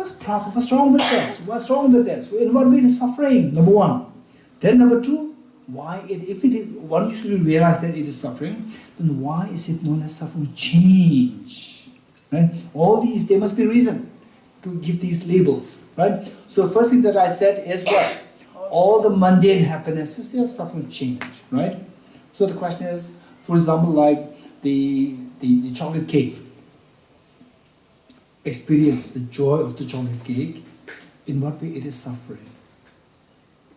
What's problem? What's wrong with this? What's wrong with this? What way is suffering? Number one. Then number two, why if it is, once you realize that it is suffering, then why is it known as suffering change? Right? All these, there must be reason to give these labels. Right? So the first thing that I said is what? All the mundane happinesses, they are suffering change. Right? So the question is, for example, like the chocolate cake. Experience the joy of the chocolate cake. In what way it is suffering?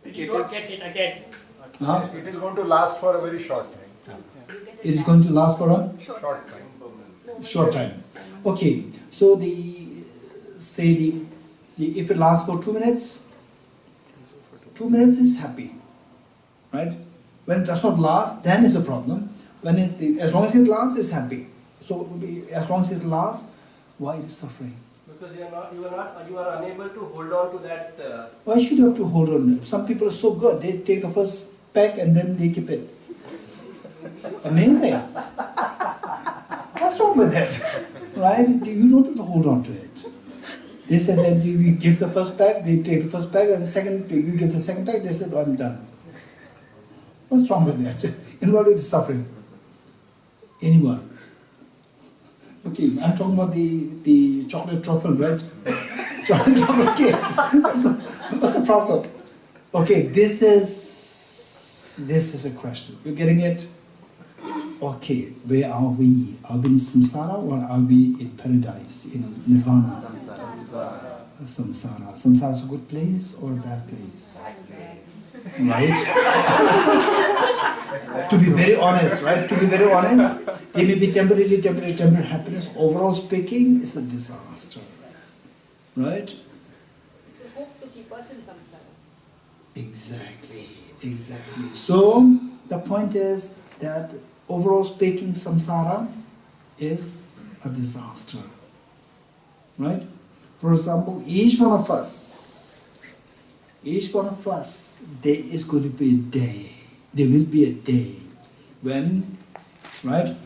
You don't get it again. Huh? It is going to last for a very short time. It is going to last for a Short time. short time. Okay, so if it lasts for 2 minutes, 2 minutes is happy, right? When it does not last, then is a problem. When as long as it lasts, it's happy. So as long as it lasts, why it is suffering? Because you are unable to hold on to that. Why should you have to hold on? Some people are so good; they take the first peck and then they keep it. Amazing. What's wrong with that? Right? You don't have to hold on to it. They said that you give the first pack, they take the first pack, and the second, you give the second pack, they said, oh, I'm done. What's wrong with that? Involved in suffering. Anyone? Okay, I'm talking about the chocolate truffle, right? Chocolate cake. So, what's the problem? Okay, this is a question. You're getting it? Okay, where are we? Are we in samsara or are we in paradise, in nirvana? Samsara. Samsara is a good place or a bad place? Right? To be very honest, right? To be very honest, there may be temporary happiness. Overall speaking, it's a disaster. Right? It's a hope to keep us in samsara. Exactly. So, the point is that overall speaking, samsara is a disaster. Right? For example, each one of us, there is going to be a day, there will be a day when, right,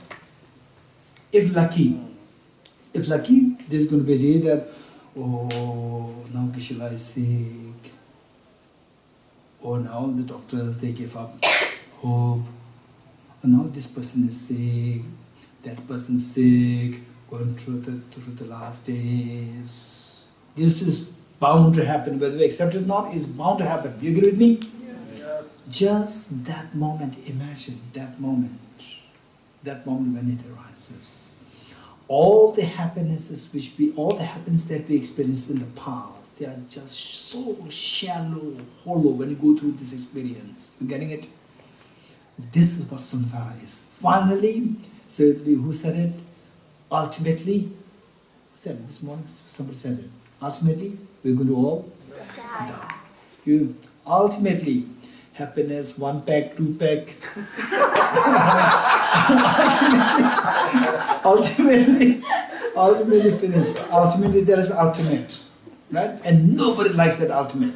if lucky, there's going to be a day that, oh, now Geshe is sick, or now the doctors, they give up hope, and now this person is sick, that person's sick, going through the last days. This is bound to happen, whether we accept it or not, it's bound to happen. Do you agree with me? Yes. Just that moment, imagine that moment when it arises. All the happiness that we experienced in the past, they are just so shallow, hollow when you go through this experience. You getting it? This is what samsara is. Finally, so who said it? Ultimately, who said it this morning? Somebody said it. Ultimately, we're going to all die. Ultimately, happiness, 1 pack, 2 pack. ultimately finished. Ultimately, there is ultimate, right? And nobody likes that ultimate.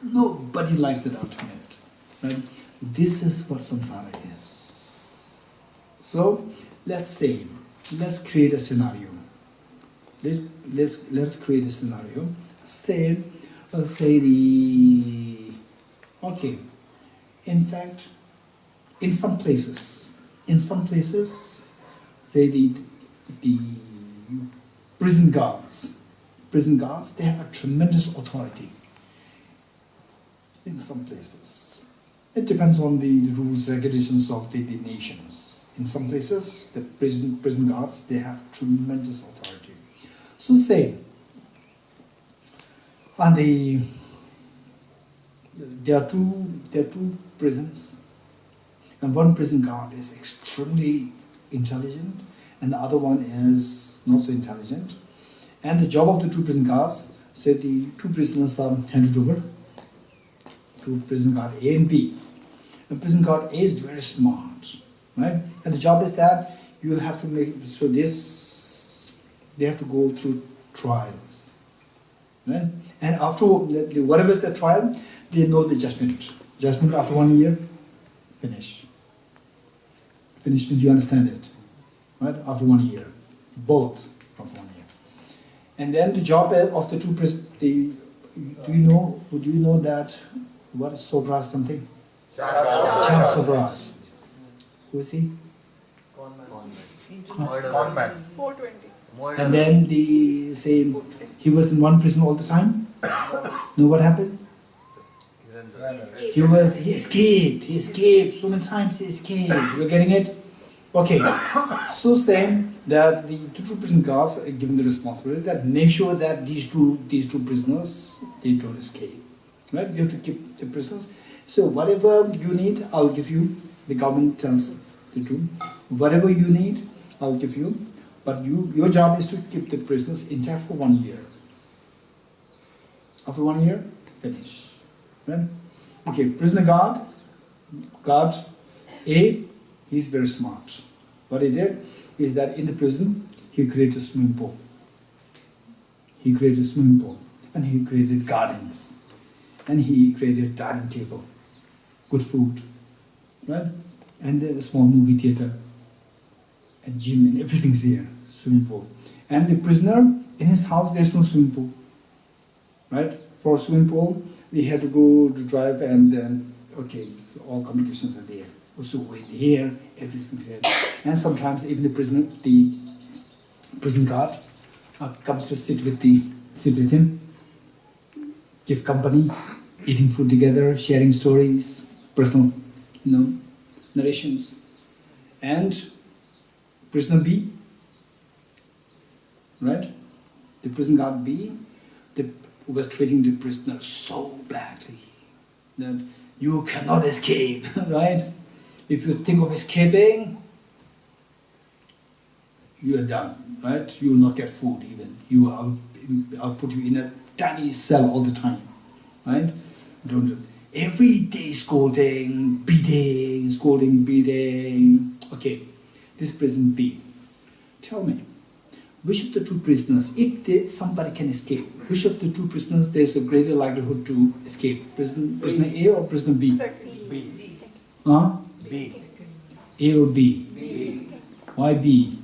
Nobody likes that ultimate, right? This is what samsara is. So, let's create a scenario. Let's create a scenario. In fact, in some places, say the prison guards, they have a tremendous authority. In some places, it depends on the rules, regulations of the nations. In some places, the prison guards, they have tremendous authority. So say, and there are two prisons, and one prison guard is extremely intelligent, and the other one is not so intelligent. And the job of the two prison guards, so the two prisoners are handed over to prison guard A and B. And prison guard A is very smart, right? And the job is that you have to make they have to go through trials, right? And after whatever is the trial, they know the judgment. Judgment after 1 year, finish. Finish means you understand it, right? After 1 year, both after 1 year. And then the job of the two prisoners, do you know that, what is Sobra something? Charles Sobras. Who is he? Conman. 420. And then the same, he was in one prison all the time. Know what happened? He escaped so many times. He escaped. You're getting it? Okay. So saying that the two prison guards are given the responsibility that make sure that these two prisoners, they don't escape. Right? You have to keep the prisoners. So whatever you need, I'll give you. The government tells the two. Whatever you need, I'll give you. But your job is to keep the prisoners intact for 1 year. After 1 year, finish. Right? Okay, prisoner guard A, he's very smart. What he did is that in the prison, he created a swimming pool. He created a swimming pool. And he created gardens. And he created a dining table. Good food. Right? And then a small movie theater. A gym and everything's here. Swimming pool. And the prisoner, in his house, there's no swimming pool. Right? For a swimming pool, they had to go to drive and then, okay, so all communications are there. Also wait here, everything's there. And sometimes even the prison guard comes to sit with him, give company, eating food together, sharing stories, personal, narrations. And prisoner B, right? The prison guard B, was treating the prisoner so badly that you cannot escape, right? If you think of escaping, you are done, right? You will not get food even. I'll put you in a tiny cell all the time, right? Every day scolding, beating. Okay, this prison B. Tell me, which of the two prisoners, if somebody can escape, which of the two prisoners there's a greater likelihood to escape? Prisoner A or prisoner B? B. Huh? B. A or B? B. Why B?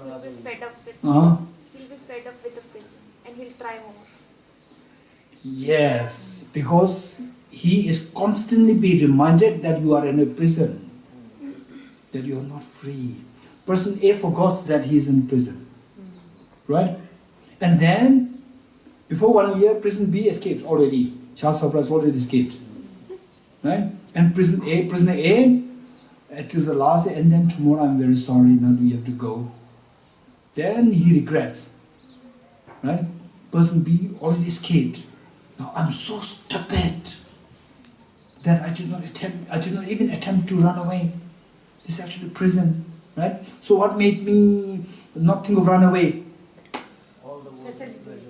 He'll be fed up with He'll be fed up with the prison and he'll try more. Yes, because he is constantly being reminded that you are in a prison, that you are not free. Person A forgets that he is in prison, right? And then, before 1 year, prison B escapes already. Charles Sobra has already escaped, right? And prisoner A, till the last, and then tomorrow I'm very sorry, now we have to go. Then he regrets, right? Person B already escaped. Now I'm so stupid that I did not even attempt to run away. It's actually prison, right? So what made me not think of run away?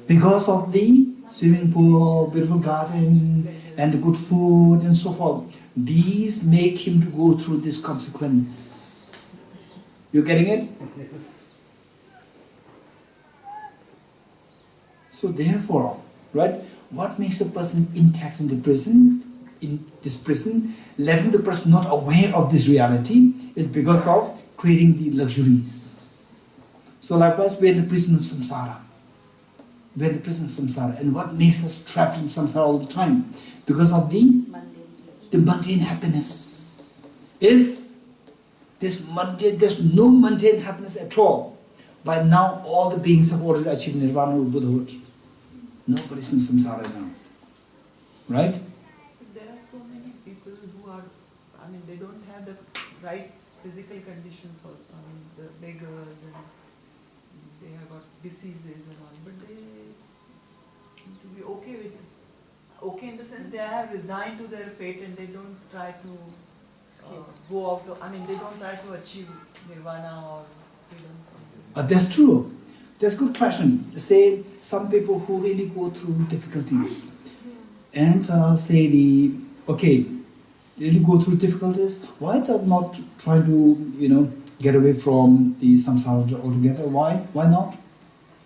Because of the swimming pool, beautiful garden, and the good food and so forth. These make him to go through this consequence. You getting it? So therefore, right, what makes a person intact in this prison, letting the person not aware of this reality, is because of creating the luxuries. So likewise, we're in the prison of samsara. We're in the prison of samsara. And what makes us trapped in samsara all the time? Because of the mundane happiness. If there's no mundane happiness at all, by now all the beings have already achieved nirvana or Buddhahood. Nobody's in samsara now. Right? There are so many people who are, they don't have the right physical conditions also. The beggars and they have got diseases and all, but they seem to be okay with it. Okay in the sense they have resigned to their fate and they don't try to go out to, they don't try to achieve nirvana or freedom. That's true. That's a good question. Say some people who really go through difficulties and they really go through difficulties, why they're not trying to, get away from the samsara altogether? Why? Why not?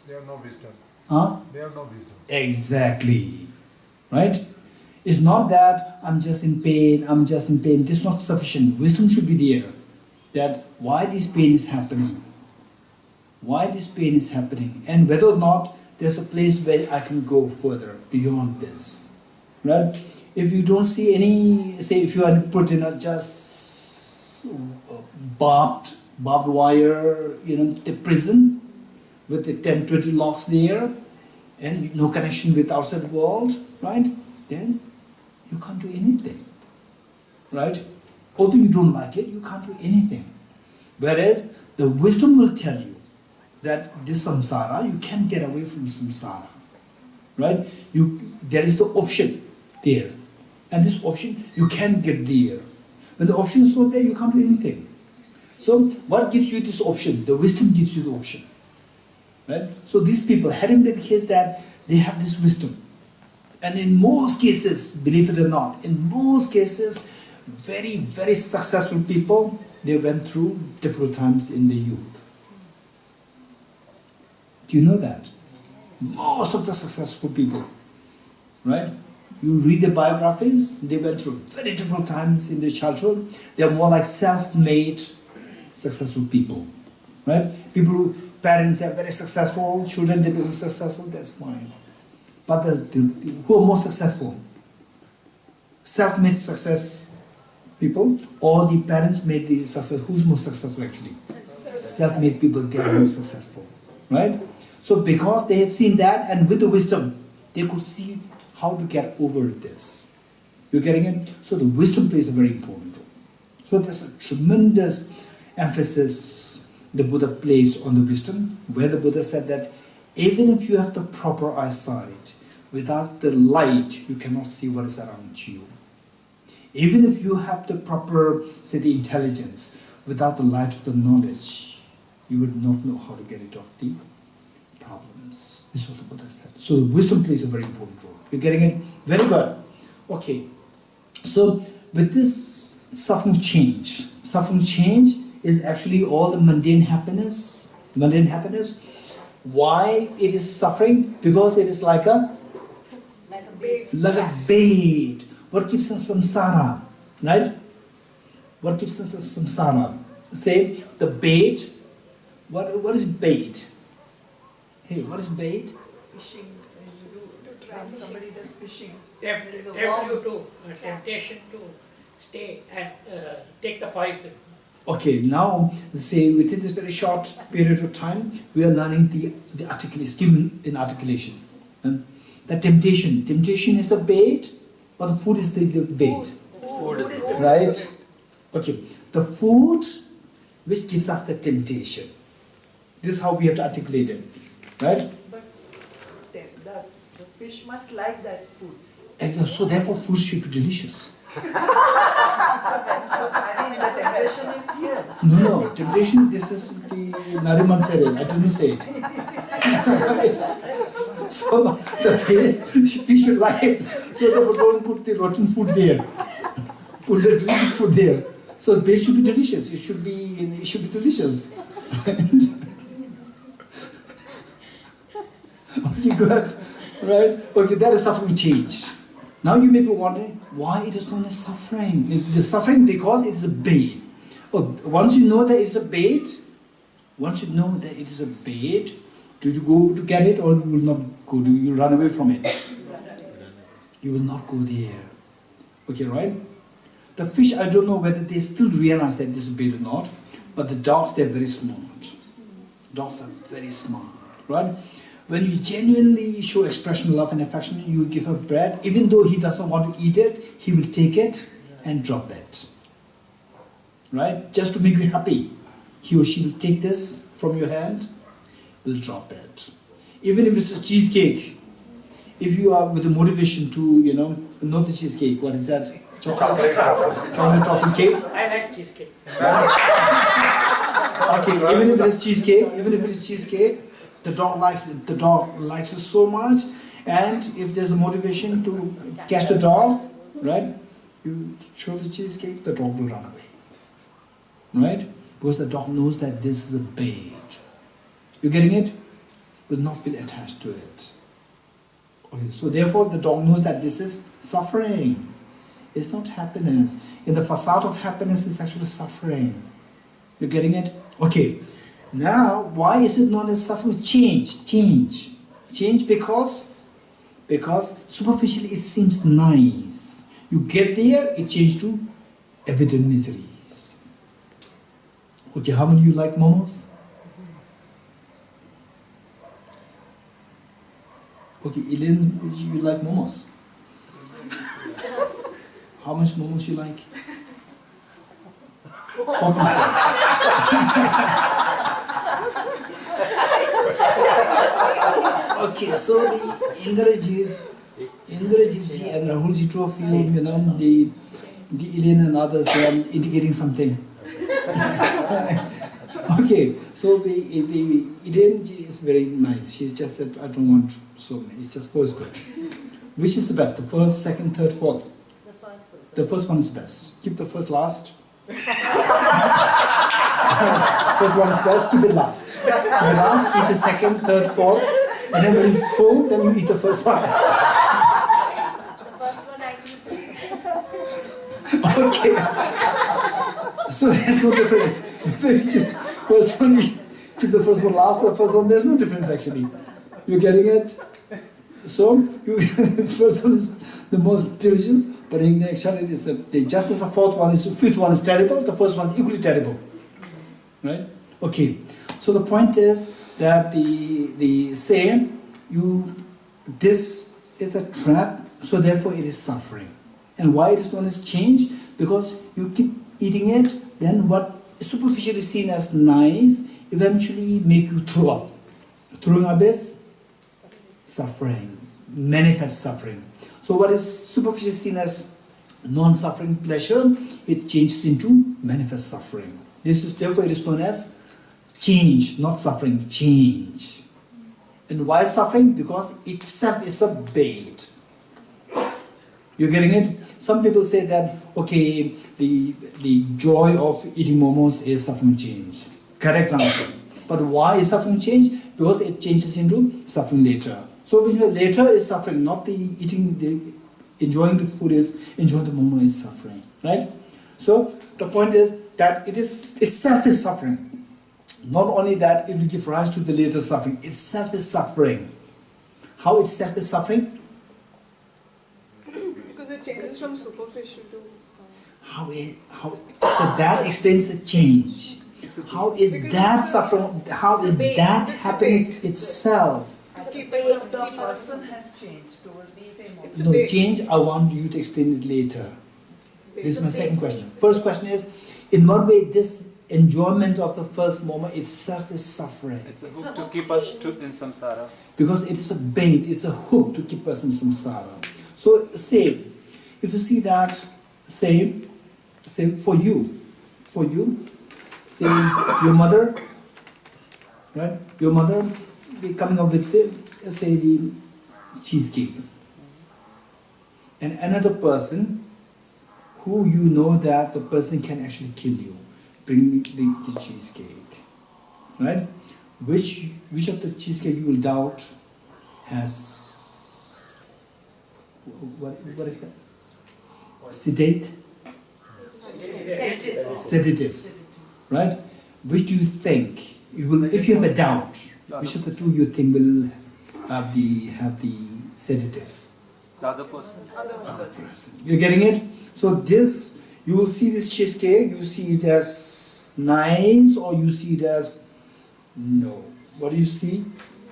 They have no wisdom. Huh? They have no wisdom. Exactly. Right? It's not that I'm just in pain. This is not sufficient. Wisdom should be there. That why this pain is happening. why this pain is happening, and whether or not there's a place where I can go further beyond this. Right? If you don't see any, say if you are put in a just barbed wire, the prison with the 10, 20 locks there, and no connection with outside world, right? Then you can't do anything, right? Although you don't like it, you can't do anything. Whereas the wisdom will tell you that this samsara, you can get away from samsara, right? There is the option there, and this option you can get there. When the option is not there, you can't do anything. So what gives you this option? The wisdom gives you the option, right? So these people, having the case that they have this wisdom, and in most cases, believe it or not, in most cases, very, very successful people, they went through difficult times in the youth. Do you know that? Most of the successful people, right? You read their biographies, they went through very difficult times in their childhood. They are more like self-made successful people, right? People who, parents are very successful, children they become successful, that's fine. But who are more successful? Self-made success people, or the parents made the success? Who's more successful actually? Self-made people, they are more successful, right? So because they have seen that, and with the wisdom, they could see how to get over this. You're getting it? So the wisdom plays a very important role. So there's a tremendous emphasis the Buddha placed on the wisdom, where the Buddha said that even if you have the proper eyesight, without the light, you cannot see what is around you. Even if you have the proper, say, the intelligence, without the light of the knowledge, you would not know how to get rid of the problems. This is what the Buddha said. So wisdom plays a very important role. You're getting it? Very good. Okay. So with this suffering change is actually all the mundane happiness. Mundane happiness. Why it is suffering? Because it is like a bait. What keeps us samsara? Right? What keeps us samsara? Say the bait. What is bait? Hey, what is bait? Fishing. When somebody does fishing. Tempt you to temptation to stay and take the poison. Okay, now say within this very short period of time, we are learning the articulation, skill in articulation. The temptation is the bait, or the food is the bait? Food is the right? Okay, the food which gives us the temptation. This is how we have to articulate it, right? But the fish must like that food. And so therefore food should be delicious. I mean, the temptation is here. No, temptation, this is the Nariman said it, I didn't say it. Right? So the we should like it. So therefore don't put the rotten food there. Put the delicious food there. So the bait should be delicious. It should be delicious. Okay, good. Right? Okay, that is suffering change. Now you may be wondering why it is known as suffering. The suffering because it is a bait. Once you know that it's a bait, do you go to get it or you will not go? Do you run away from it? You will not go there. Okay, right? The fish, I don't know whether they still realize that this is bait or not, but the dogs, they're very smart. Dogs are very smart, right? When you genuinely show expression, love and affection, you give her bread, even though he does not want to eat it, he will take it and drop it. Right? Just to make you happy. He or she will take this from your hand, will drop it. Even if it's a cheesecake, if you are with the motivation to, not the cheesecake, what is that? Chocolate truffle cake? I like cheesecake. Okay, even if it's cheesecake, the dog likes it. The dog likes it so much, and if there's a motivation to catch the dog, right? You show the cheesecake, the dog will run away, right? Because the dog knows that this is a bait. You getting it? Will not feel attached to it. Okay, so therefore the dog knows that this is suffering. It's not happiness. In the facade of happiness is actually suffering. You getting it? Okay. Now, why is it known as suffering? Change because superficially it seems nice. You get there, it changes to evident miseries. Okay, how many of you like momos? Okay, Elaine, you like momos? How much momos you like? 4 pieces. Okay, so the Indrajit ji and Rahul ji, two of you, the Elaine and others, they are indicating something. Okay, so the Elaine ji is very nice. She's just said, I don't want so many. It's just 4 is good. Which is the best? The first, second, third, fourth? The first one. The first one is best. Keep the first last. First one is best, keep it last. You last, eat the second, third, fourth, and then when you're full, then you eat the first one. The first one I keep. Okay. So there's no difference. First one, keep the first one last, the first one, there's no difference actually. You're getting it? So, the first one is the most delicious, but in actuality it is just as the fifth one is terrible, the first one is equally terrible. Right? Okay. So the point is that the say this is the trap, so therefore it is suffering. And why it is known as change? Because you keep eating it, then what is superficially seen as nice eventually make you throw up. Throwing up is suffering, manifest suffering. So what is superficially seen as non-suffering pleasure, it changes into manifest suffering. Therefore it is known as change, not suffering, change. And why suffering? Because itself is a bait. You're getting it? Some people say that, okay, the joy of eating momos is suffering change. Correct answer. But why is suffering change? Because it changes into suffering later. So later is suffering, not enjoying the food is, enjoying the momo is suffering. Right? So the point is that itself is suffering. Not only that, it will give rise to the later suffering. Itself is suffering. How itself is suffering? Because it changes from superficial to... So that explains the change. How is that suffering? How is that happiness itself? The person has changed towards the same object. No, change, I want you to explain it later. This is my second question. First question is, in what way this enjoyment of the first moment itself is suffering? It's a hook to keep us in samsara. Because it is a bait, it's a hook to keep us in samsara. So say, if you see that, say for you, say your mother, right? Your mother be coming up with the cheesecake. And another person who you know that the person can actually kill you, bring the cheesecake, right? Which of the cheesecake you will doubt has, what is that? Sedate? Sedative, right? Which do you think, if you have a doubt, which of the two you think will have the sedative? The other person. Other person. You're getting it? So this, you will see this cheesecake, you see it as nice or you see it as no. What do you see?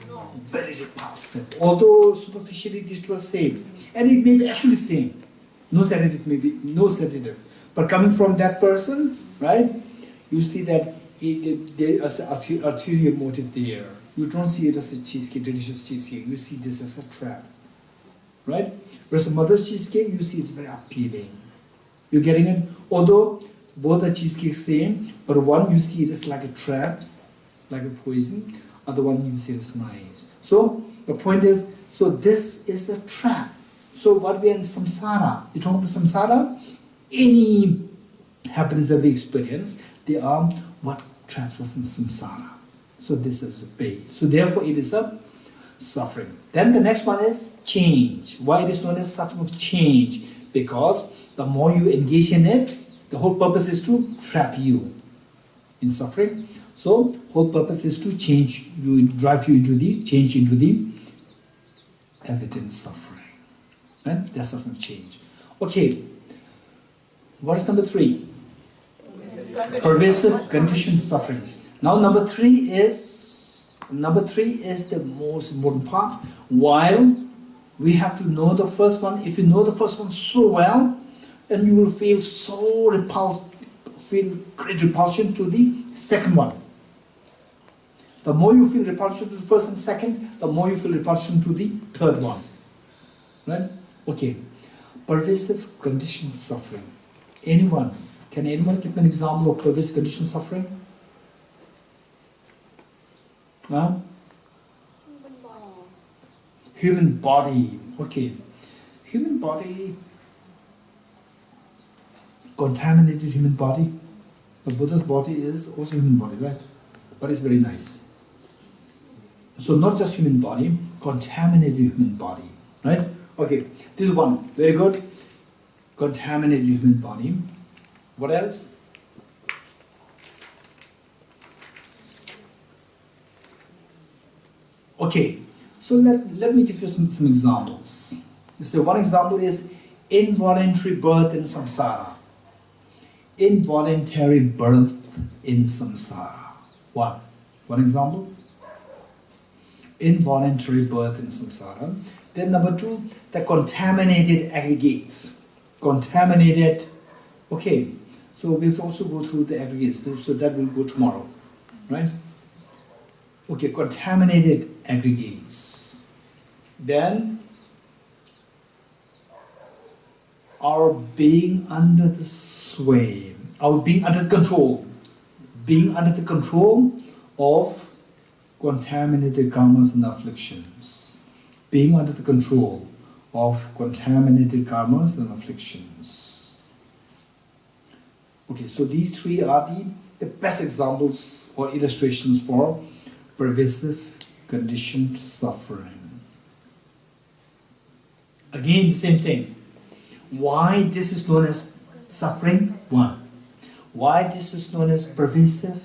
No. Very repulsive. Although superficially these two are same. And it may be actually same. No sedative, maybe no sedative. But coming from that person, right, you see that there is an ulterior motive there. You don't see it as a cheesecake, delicious cheesecake. You see this as a trap, right? Whereas a mother's cheesecake, you see it's very appealing. You're getting it? Although both are cheesecake same, but one you see it as like a trap, like a poison. Other one you see it as nice. So the point is, so this is a trap. So what we are in samsara, you talk about samsara, any happiness that we experience, they are what traps us in samsara. So this is a bait. So therefore it is a suffering. Then the next one is change. Why it is known as suffering of change? Because the more you engage in it, the whole purpose is to trap you in suffering. So whole purpose is to change you, drive you into the change into the evident suffering. Right? That's suffering change. Okay. What is number 3? Pervasive conditioned suffering. Now number 3 is the most important part. While we have to know the first one, if you know the first one so well, then you will feel so feel great repulsion to the second one. The more you feel repulsion to the first and second, the more you feel repulsion to the third one. Right? Okay. Pervasive conditioned suffering. Anyone? Can anyone give an example of pervasive conditioned suffering? Huh? Human body. Okay. Human body. Contaminated human body. The Buddha's body is also human body, right? But it's very nice. So not just human body, contaminated human body, right? Okay, this is one. Very good. Contaminated human body. What else? Okay, so let me give you some examples. So one example is involuntary birth in samsara. Involuntary birth in samsara. One example. Involuntary birth in samsara. Then number 2, the contaminated aggregates. Contaminated. Okay, so we have to also go through the aggregates. So that will go tomorrow, right? Okay, contaminated aggregates. Then our being under the sway, our being under the control of contaminated karmas and afflictions. Being under the control of contaminated karmas and afflictions. Okay, so these 3 are the best examples or illustrations for pervasive conditioned suffering. Again, the same thing. Why this is known as suffering? 1. Why this is known as pervasive?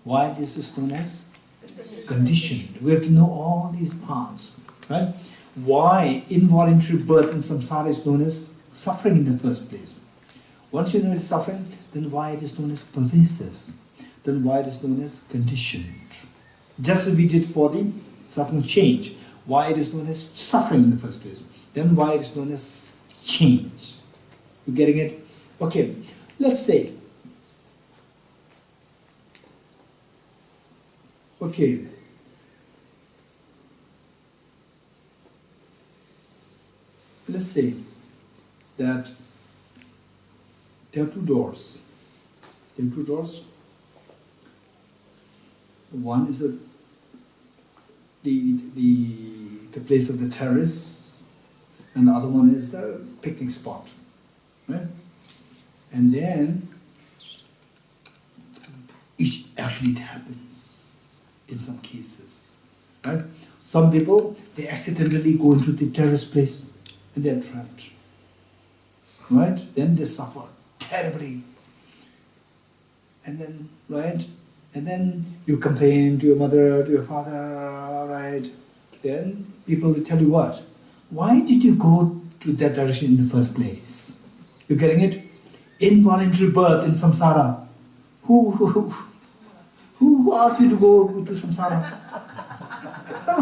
Why this is known as conditioned? We have to know all these parts, right? Why involuntary birth in samsara is known as suffering in the first place. Once you know it's suffering, then why it is known as pervasive? Then why it is known as conditioned? Just as we did for the suffering change. Why it is known as suffering in the first place. Then why it is known as change. You getting it? Okay, let's say. Okay. Let's say that there are 2 doors. There are 2 doors. One is the place of the terrace, and the other one is the picnic spot, right? And then it happens in some cases, right? Some people, they accidentally go into the terrace place and they're trapped, right? Then they suffer terribly, and then, right? And then you complain to your mother, to your father, right? Then people will tell you what? Why did you go to that direction in the first place? You getting it? Involuntary birth in samsara. Who asked you to go to samsara?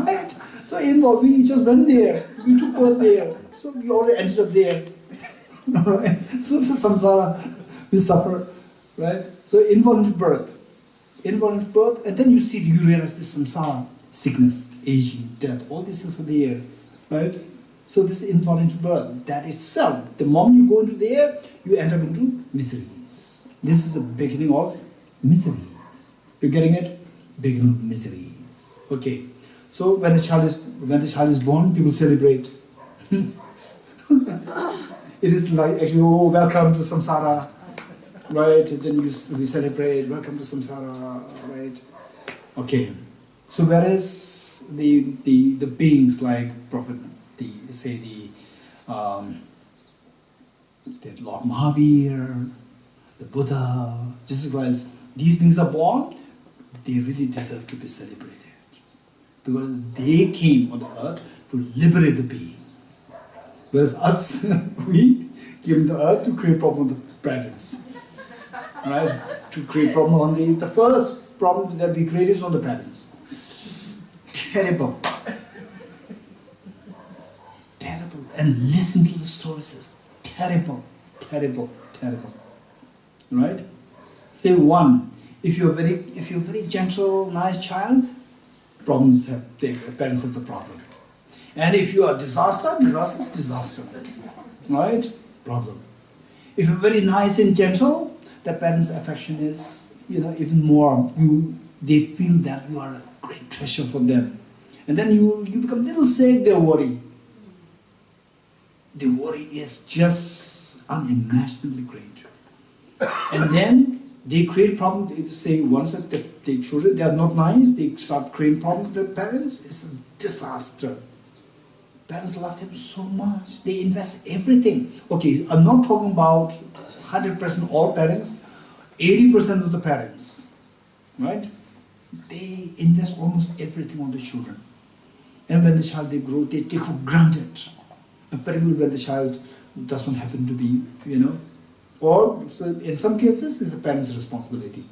Right? So we just went there. We took birth there. So we already ended up there. Right? So the samsara, we suffer. Right? So involuntary birth. Involuntary birth, and then you realize this samsara, sickness, aging, death, all these things are there, right? So this involuntary birth, that itself, the moment you go into there, you enter into miseries. This is the beginning of miseries. You're getting it? Beginning of miseries. Okay. So when the child is born, people celebrate. It is like actually, oh, welcome to samsara. Right, and then we celebrate, welcome to samsara, right? Okay, so whereas the beings like Prophet, the Lord Mahavir, the Buddha, Jesus Christ, these beings are born they really deserve to be celebrated. Because they came on the earth to liberate the beings. Whereas us, we came to the earth to create problem with the parents. Right? To create problem on the first problem that we create is on the parents. Terrible. Terrible. And listen to the stories. It's terrible, terrible, terrible. Right? Say one. If you're very gentle, nice child, parents have the problem. And if you are disaster is disaster. Right? Problem. If you're very nice and gentle, the parents' affection is, even more. They feel that you are a great treasure for them. And then you become a little sick, they worry. The worry is just unimaginably great. And then they create problems. They say once that the children, they are not nice, they start creating problems with their parents. It's a disaster. Parents love them so much. They invest everything. Okay, I'm not talking about 100% all parents, 80% of the parents, right? They invest almost everything on the children. And when the child, they grow, they take for granted. And particularly when the child doesn't happen to be, or so in some cases, it's the parents' responsibility.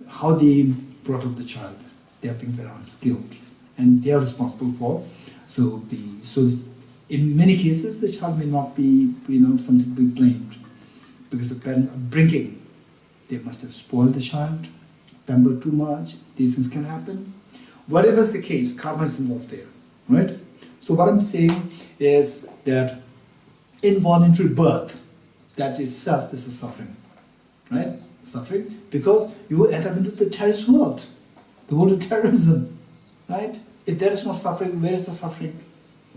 How they brought up the child. They are being very unskilled. And they are responsible for. So in many cases, the child may not be, something to be blamed. Because the parents are bringing. They must have spoiled the child, pampered too much. These things can happen. Whatever is the case, karma is involved there. Right? So what I'm saying is that involuntary birth, that itself is a suffering. Right? Suffering. Because you enter into the terrorist world. The world of terrorism. Right? If there is no suffering, where is the suffering?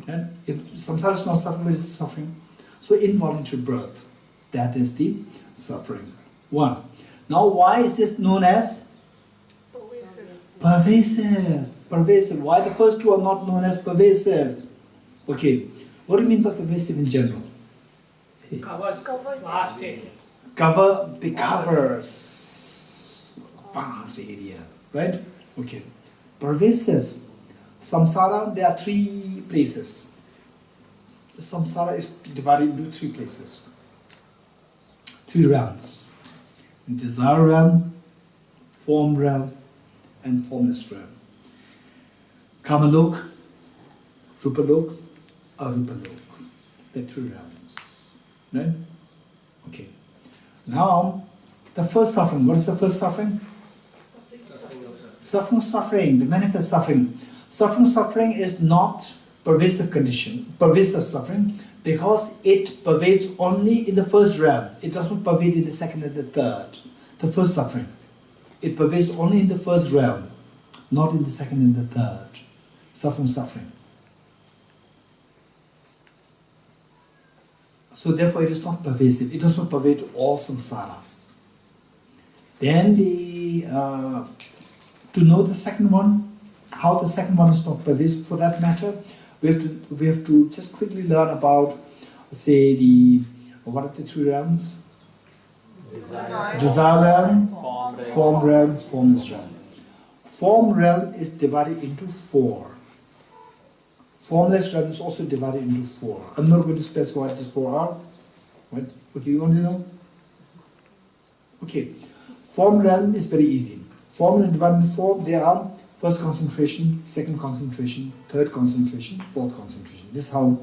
Right? If samsara is not suffering, where is the suffering? So involuntary birth, that is the suffering. One. Now why is this known as? Pervasive. Pervasive. Why the first two are not known as pervasive? Okay. What do you mean by pervasive in general? Covers vast area. Covers vast area. Right? Okay. Pervasive. Samsara, there are three places. Samsara is divided into three places. Three realms. Desire realm, form realm, and formless realm. Kamalok, Rupalok, Arupalok. The three realms. Right? Okay. Now, the first suffering. What is the first suffering? Suffering, the manifest suffering. Suffering is not pervasive condition, pervasive suffering, because it pervades only in the first realm. It doesn't pervade in the second and the third. The first suffering. It pervades only in the first realm, not in the second and the third. Suffering. So therefore it is not pervasive. It does not pervade all samsara. Then to know the second one, how the second one is not pervasive for that matter, we have to just quickly learn about, say, what are the three realms? Desire realm, form realm, formless realm. Form realm is divided into four. Formless realm is also divided into four. I'm not going to specify what these four are. Right? Okay, you want to know? Okay. Form realm is very easy. Form realm divided into four. There are first concentration, second concentration, third concentration, fourth concentration. This is how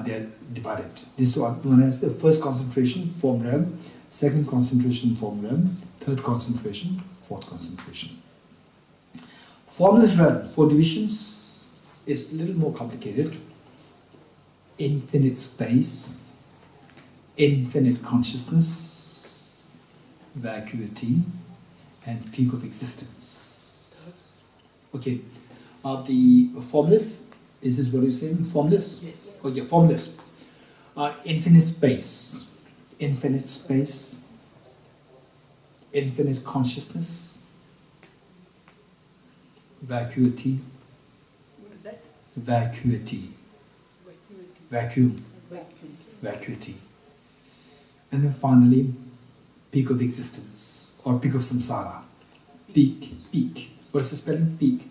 they are divided. This is what known as the first concentration, form realm, second concentration, form realm, third concentration, fourth concentration. Formless realm, four divisions, is a little more complicated. Infinite space, infinite consciousness, vacuity, and peak of existence. Okay, the formless, is this what you're saying? Formless? Yes. Okay, formless. Infinite space, infinite consciousness, vacuity, vacuity. And then finally, peak of existence, or peak of samsara. Peak. Peak. What's the spelling? Peak.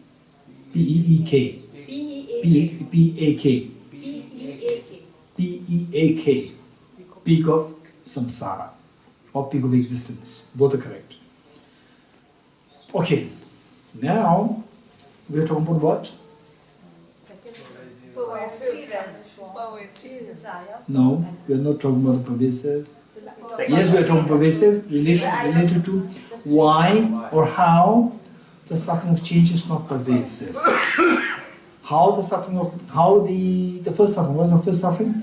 P-E-E-K. P-E-A-K. P-A-K. P-E-A-K. P-E-A-K. Peak of samsara. Or peak of existence. Both are correct. Okay. Now, we're talking about what? No, we're not talking about the pervasive. Yes, we're talking pervasive, related to why or how the suffering of change is not pervasive. How the suffering of, how the first suffering, what's the first suffering?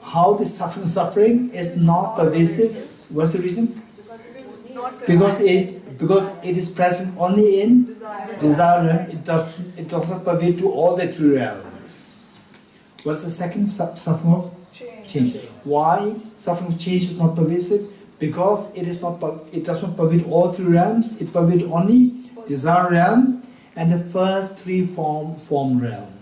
How the suffering is not pervasive. What's the reason? Because it is present only in desire realm. It does not pervade to all the three realms. What's the second suffering of change? Why suffering of change is not pervasive? Because it does not pervade all three realms. It pervades only desire realm and the first three form realm.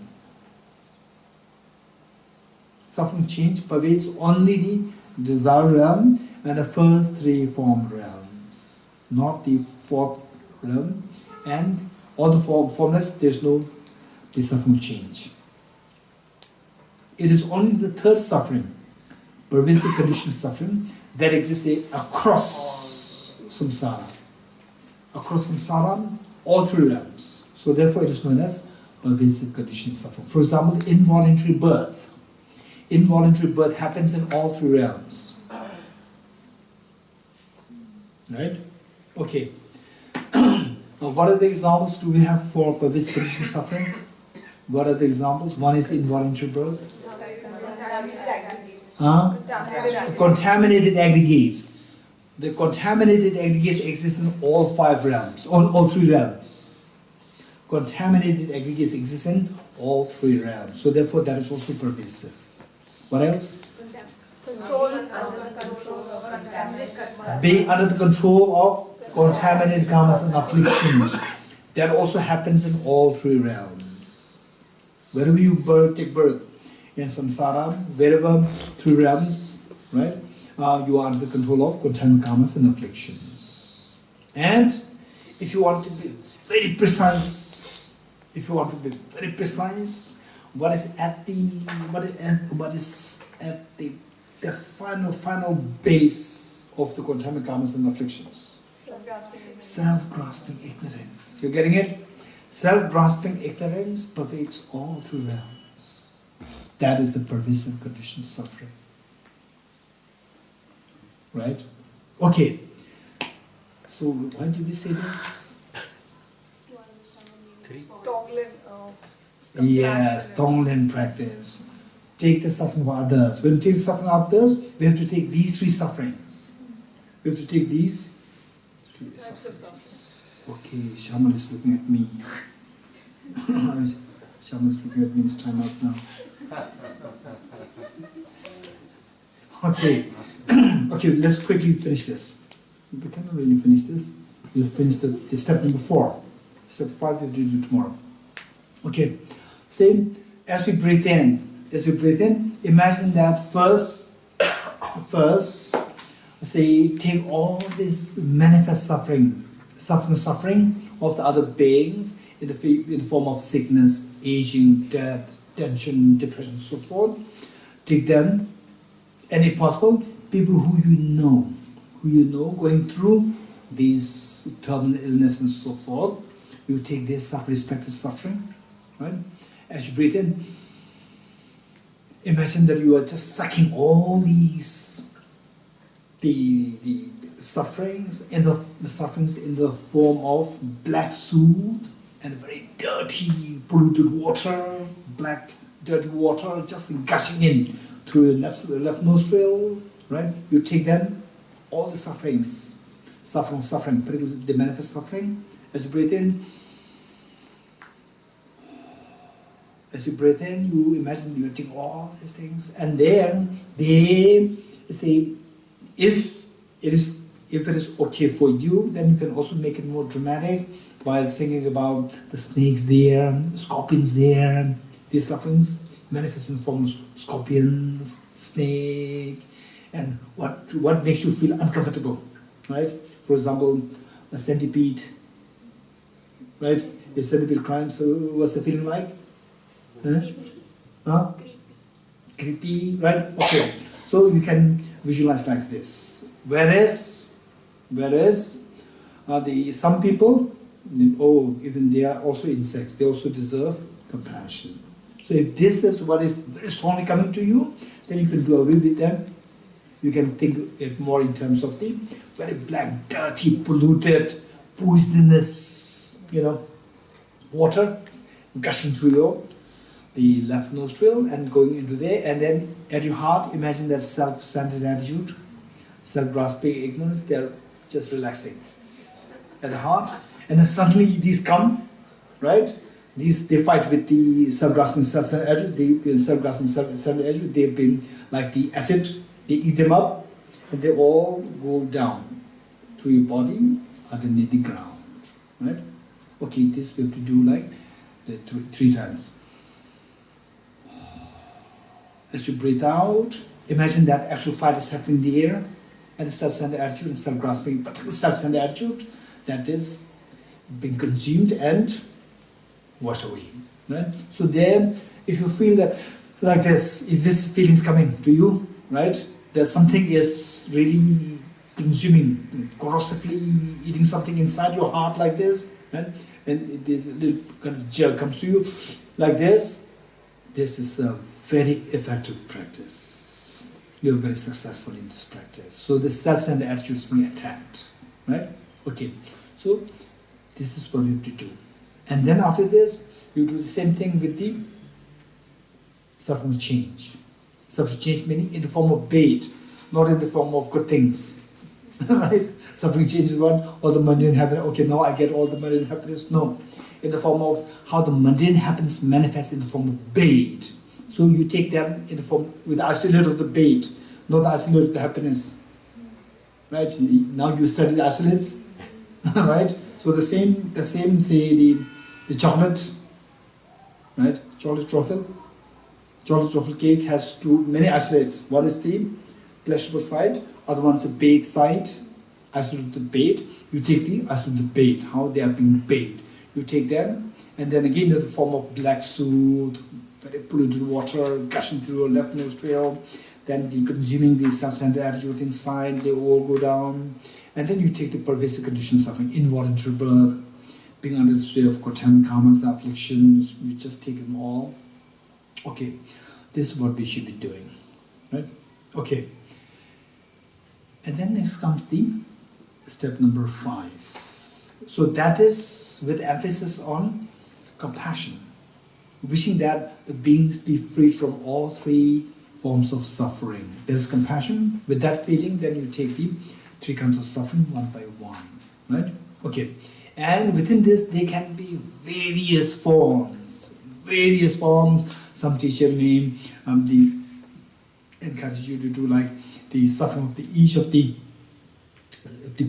Suffering change pervades only the desire realm and the first three form realms, not the fourth realm, and all the formless. There's no suffering change. It is only the third suffering, pervasive conditioned suffering, that exists across samsara. Across samsara, all three realms. So therefore, it is known as pervasive conditioned suffering. For example, involuntary birth. Involuntary birth happens in all three realms. Right? Okay. Now, what are the examples do we have for pervasive conditioned suffering? What are the examples? One is the involuntary birth. Contaminated aggregates. The contaminated aggregates exist in all five realms, all three realms. Contaminated aggregates exist in all three realms. So therefore, that is also pervasive. What else? Being under the control of contaminated karmas and afflictions. That also happens in all three realms. Wherever you take birth in samsara, wherever three realms, right, you are under the control of contaminated karmas and afflictions. And if you want to be very precise, what is at the final base of the contaminated karmas and afflictions? Self-grasping ignorance. You're getting it? Self-grasping ignorance pervades all three realms. That is the pervasive conditioned suffering. Right? Okay. So why do we say this? Yes, Tonglen practice. Take the suffering of others. When we take the suffering of others, we have to take these three sufferings. We have to take these three sufferings. Okay, Shaman is looking at me. Shaman is looking at me, it's time out now. Okay. Okay, let's quickly finish this. We cannot really finish this. We'll finish the step number 4. Step 5 we have to do tomorrow. Okay. Same as we breathe in. Imagine that first, say, take all this manifest suffering of the other beings in the form of sickness, aging, death, tension, depression, so forth. Take them, and if possible, people who you know going through these terminal illness and so forth. You take their respective suffering, right? As you breathe in, imagine that you are just sucking all these the sufferings in the form of black soot and very dirty, polluted water, black, dirty water just gushing in through your left nostril, right? You take them, all the sufferings, particularly the manifest suffering, as you breathe in. As you breathe in, you imagine you take all these things, and then they say, if it is okay for you, then you can also make it more dramatic by thinking about the snakes there, scorpions there. These sufferings manifest in form of scorpions, snake, and what makes you feel uncomfortable, right? For example, a centipede, right? If centipede climbs, so what's the feeling like? Huh? Huh? Creepy, right? Okay. So you can visualize like this. Whereas some people, even they are also insects, they also deserve compassion. So if this is what is very strongly coming to you, then you can do away with them. You can think it more in terms of the very black, dirty, polluted, poisonous, water gushing through the left nostril and going into there, and then at your heart, imagine that self-centered attitude, self-grasping ignorance, they're just relaxing at the heart, and then suddenly these come, right? They fight with the self-grasping self-centered attitude, they've been like the acid, they eat them up, and they all go down through your body underneath the ground, right? Okay, this we have to do like the three times. As you breathe out, imagine that actual fight is happening in the air, and the self-centered attitude and self-grasping, particular self-centered attitude that is being consumed and washed away. Right? So there, if you feel that like this, if this feeling is coming to you, right, that something is really consuming, corrosively eating something inside your heart like this, right? And this little kind of gel comes to you like this is a very effective practice. You're very successful in this practice. So the self-centered attitude is being attacked, right? Okay, so this is what you have to do. And then after this, you do the same thing with the suffering change. Suffering change meaning in the form of bait, not in the form of good things, right? Suffering change is what? All the mundane happiness. Okay, now I get all the mundane happiness. No, in the form of how the mundane happiness manifests in the form of bait. So you take them in the form with the isolate of the bait, not the isolate of the happiness. Right? Now you study the isolates, right? So the same say the chocolate, right? Chocolate truffle. Chocolate truffle cake has many isolates. One is the pleasurable side, other one is the bait side. Isolate of the bait. You take the isolate of the bait, how they are being bait. You take them, and then again in the form of black soot, very polluted water gushing through your left nostril, then you consuming the self-centered attitude inside, they all go down, and then you take the pervasive condition suffering, involuntary birth, being under the sway of contempt, karmas, afflictions, you just take them all. Okay, this is what we should be doing, right? Okay, and then next comes the step number 5. So that is with emphasis on compassion, wishing that the beings be freed from all 3 forms of suffering. There is compassion. With that feeling, then you take the 3 kinds of suffering one by one, right? Okay, and within this, there can be various forms. Some teacher may encourage you to do like the suffering of each of the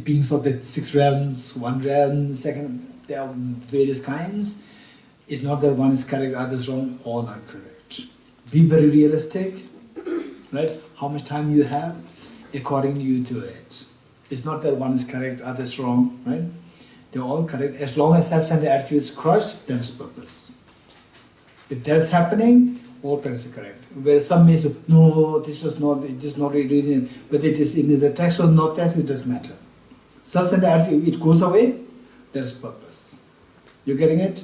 beings of the 6 realms, 1 realm, second, there are various kinds. It's not that one is correct, others wrong, all are correct. Be very realistic, right? How much time you have, accordingly you do it. It's not that one is correct, others wrong, right? They're all correct. As long as self-centered attitude is crushed, there is purpose. If that is happening, all practice is correct. Where some may say, no, this is not really, whether it is in the text or not text, it doesn't matter. Self-centered attitude, it goes away, there's purpose. You're getting it?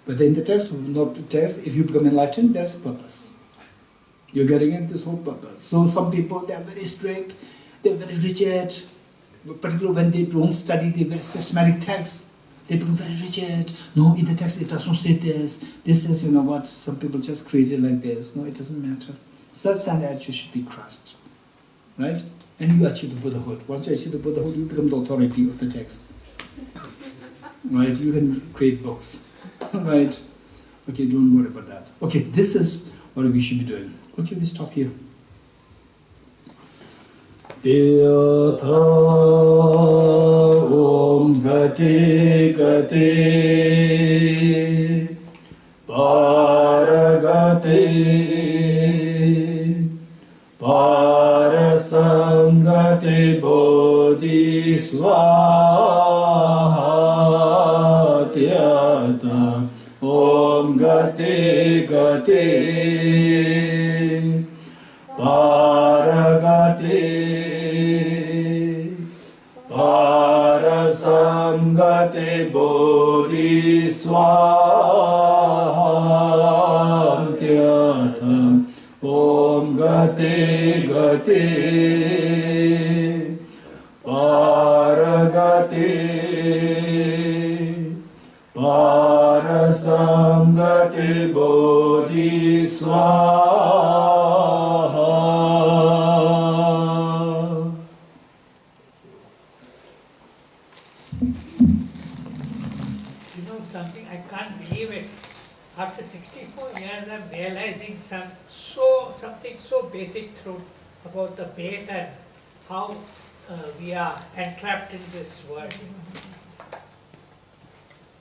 Whether in the text or not the text, if you become enlightened, there's purpose. You're getting it? This whole purpose. So some people, they're very strict, they're very rigid, particularly when they don't study the very systematic texts. They become very rigid. No, in the text it doesn't say this. This is, what, some people just create it like this. No, it doesn't matter. Self-centered attitude should be crushed. Right? And you achieve the Buddhahood. Once you achieve the Buddhahood, you become the authority of the text. Right? You can create books. Right? Okay, don't worry about that. Okay, this is what we should be doing. Okay, we stop here. Yatha Om Gati Gati Paragati Parasamgati Bodhi Swaha Samgate Gate Paragate Parasamgate Bodhiswantyatha Om Gate Gate Paragate Parasamgate Bodhiswaha. You know something, I can't believe it. After 64 years, I'm realizing something so basic truth about the bait and how we are entrapped in this world.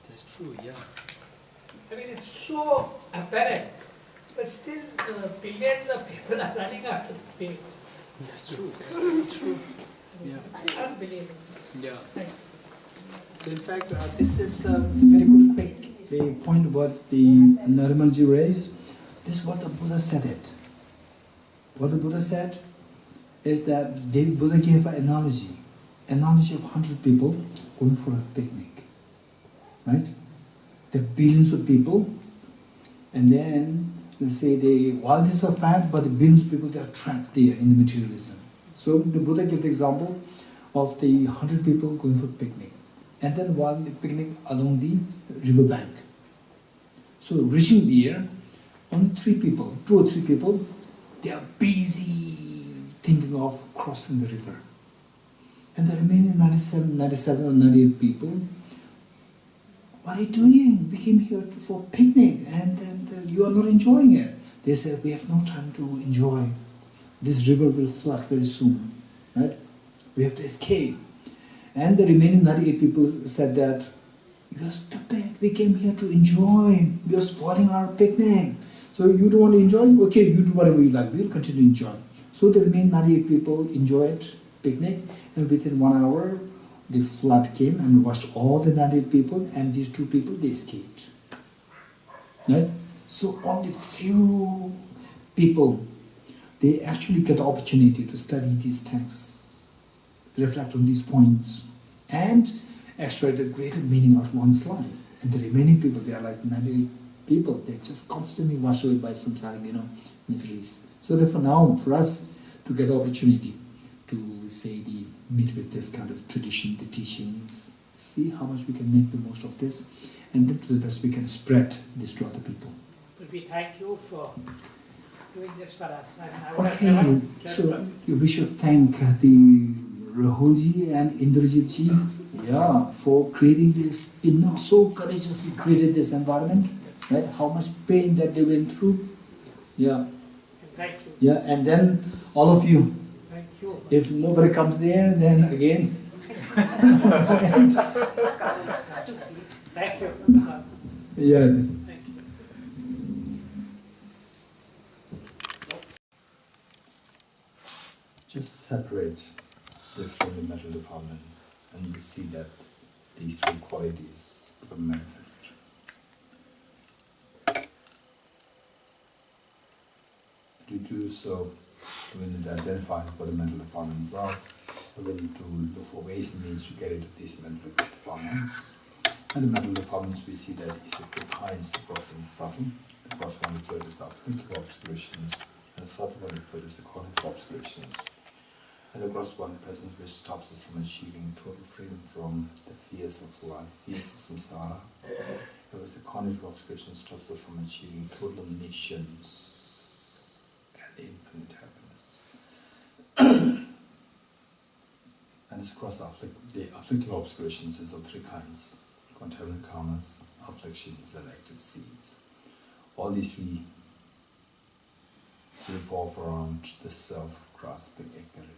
That's true, yeah. I mean, it's so apparent, but still billions of people are running after the bait. That's true. That's very true. Yeah. It's unbelievable. Yeah. So in fact, this is very good quick. The point about the Nirmalji raised, this is what the Buddha said it. What the Buddha said is that the Buddha gave an analogy of 100 people going for a picnic, right? There are billions of people, and then let's say the world is a fact, but the billions of people, they are trapped there in the materialism. So the Buddha gives the example of the 100 people going for a picnic, and then one picnic along the river bank. So reaching there, only 2 or 3 people, they are busy thinking of crossing the river. And the remaining 97 or 98 people, what are you doing? We came here for a picnic and you are not enjoying it. They said, we have no time to enjoy. This river will flood very soon, right? We have to escape. And the remaining 98 people said that, you are stupid, we came here to enjoy. We are spoiling our picnic. So you don't want to enjoy? Okay, you do whatever you like, we'll continue to enjoy. So the remaining 98 people enjoyed picnic, and within 1 hour, the flood came and washed all the 98 people, and these 2 people, they escaped. Right? So only few people, they actually get the opportunity to study these texts, reflect on these points, and extract the greater meaning of one's life. And the remaining people, they are like 98 people, they're just constantly washed away by samsaric, miseries. So therefore now, for us to get the opportunity to meet with this kind of tradition, the teachings, see how much we can make the most of this, and then to the best we can spread this to other people. But we thank you for doing this for us. I would have Okay, never so we should thank the Rahulji and Indrajitji, for creating this, so courageously created this environment, right? How much pain that they went through. Yeah. Thank you. Yeah, and then all of you. Thank you. If nobody comes there, then again. Thank you. Yeah. Thank you. Just separate this from the mental defilements, and you see that these 3 qualities become manifest. To do so, we need to identify what the mental defilements are. We need to look for ways and means to get into these mental defilements. And the mental defilements, we see that is of 2 kinds: the gross and the subtle. The gross one refers to the afflictive obscurations, and the subtle one refers to the cognitive obscurations. And the gross one, the presence which stops us from achieving total freedom from the fears of life, fears of samsara. Whereas the cognitive obscuration stops us from achieving total omniscience and infinite happiness. And this cross the afflictive obscurations is of 3 kinds: contaminant karmas, afflictions, and active seeds. All these 3 revolve around the self-grasping ignorance.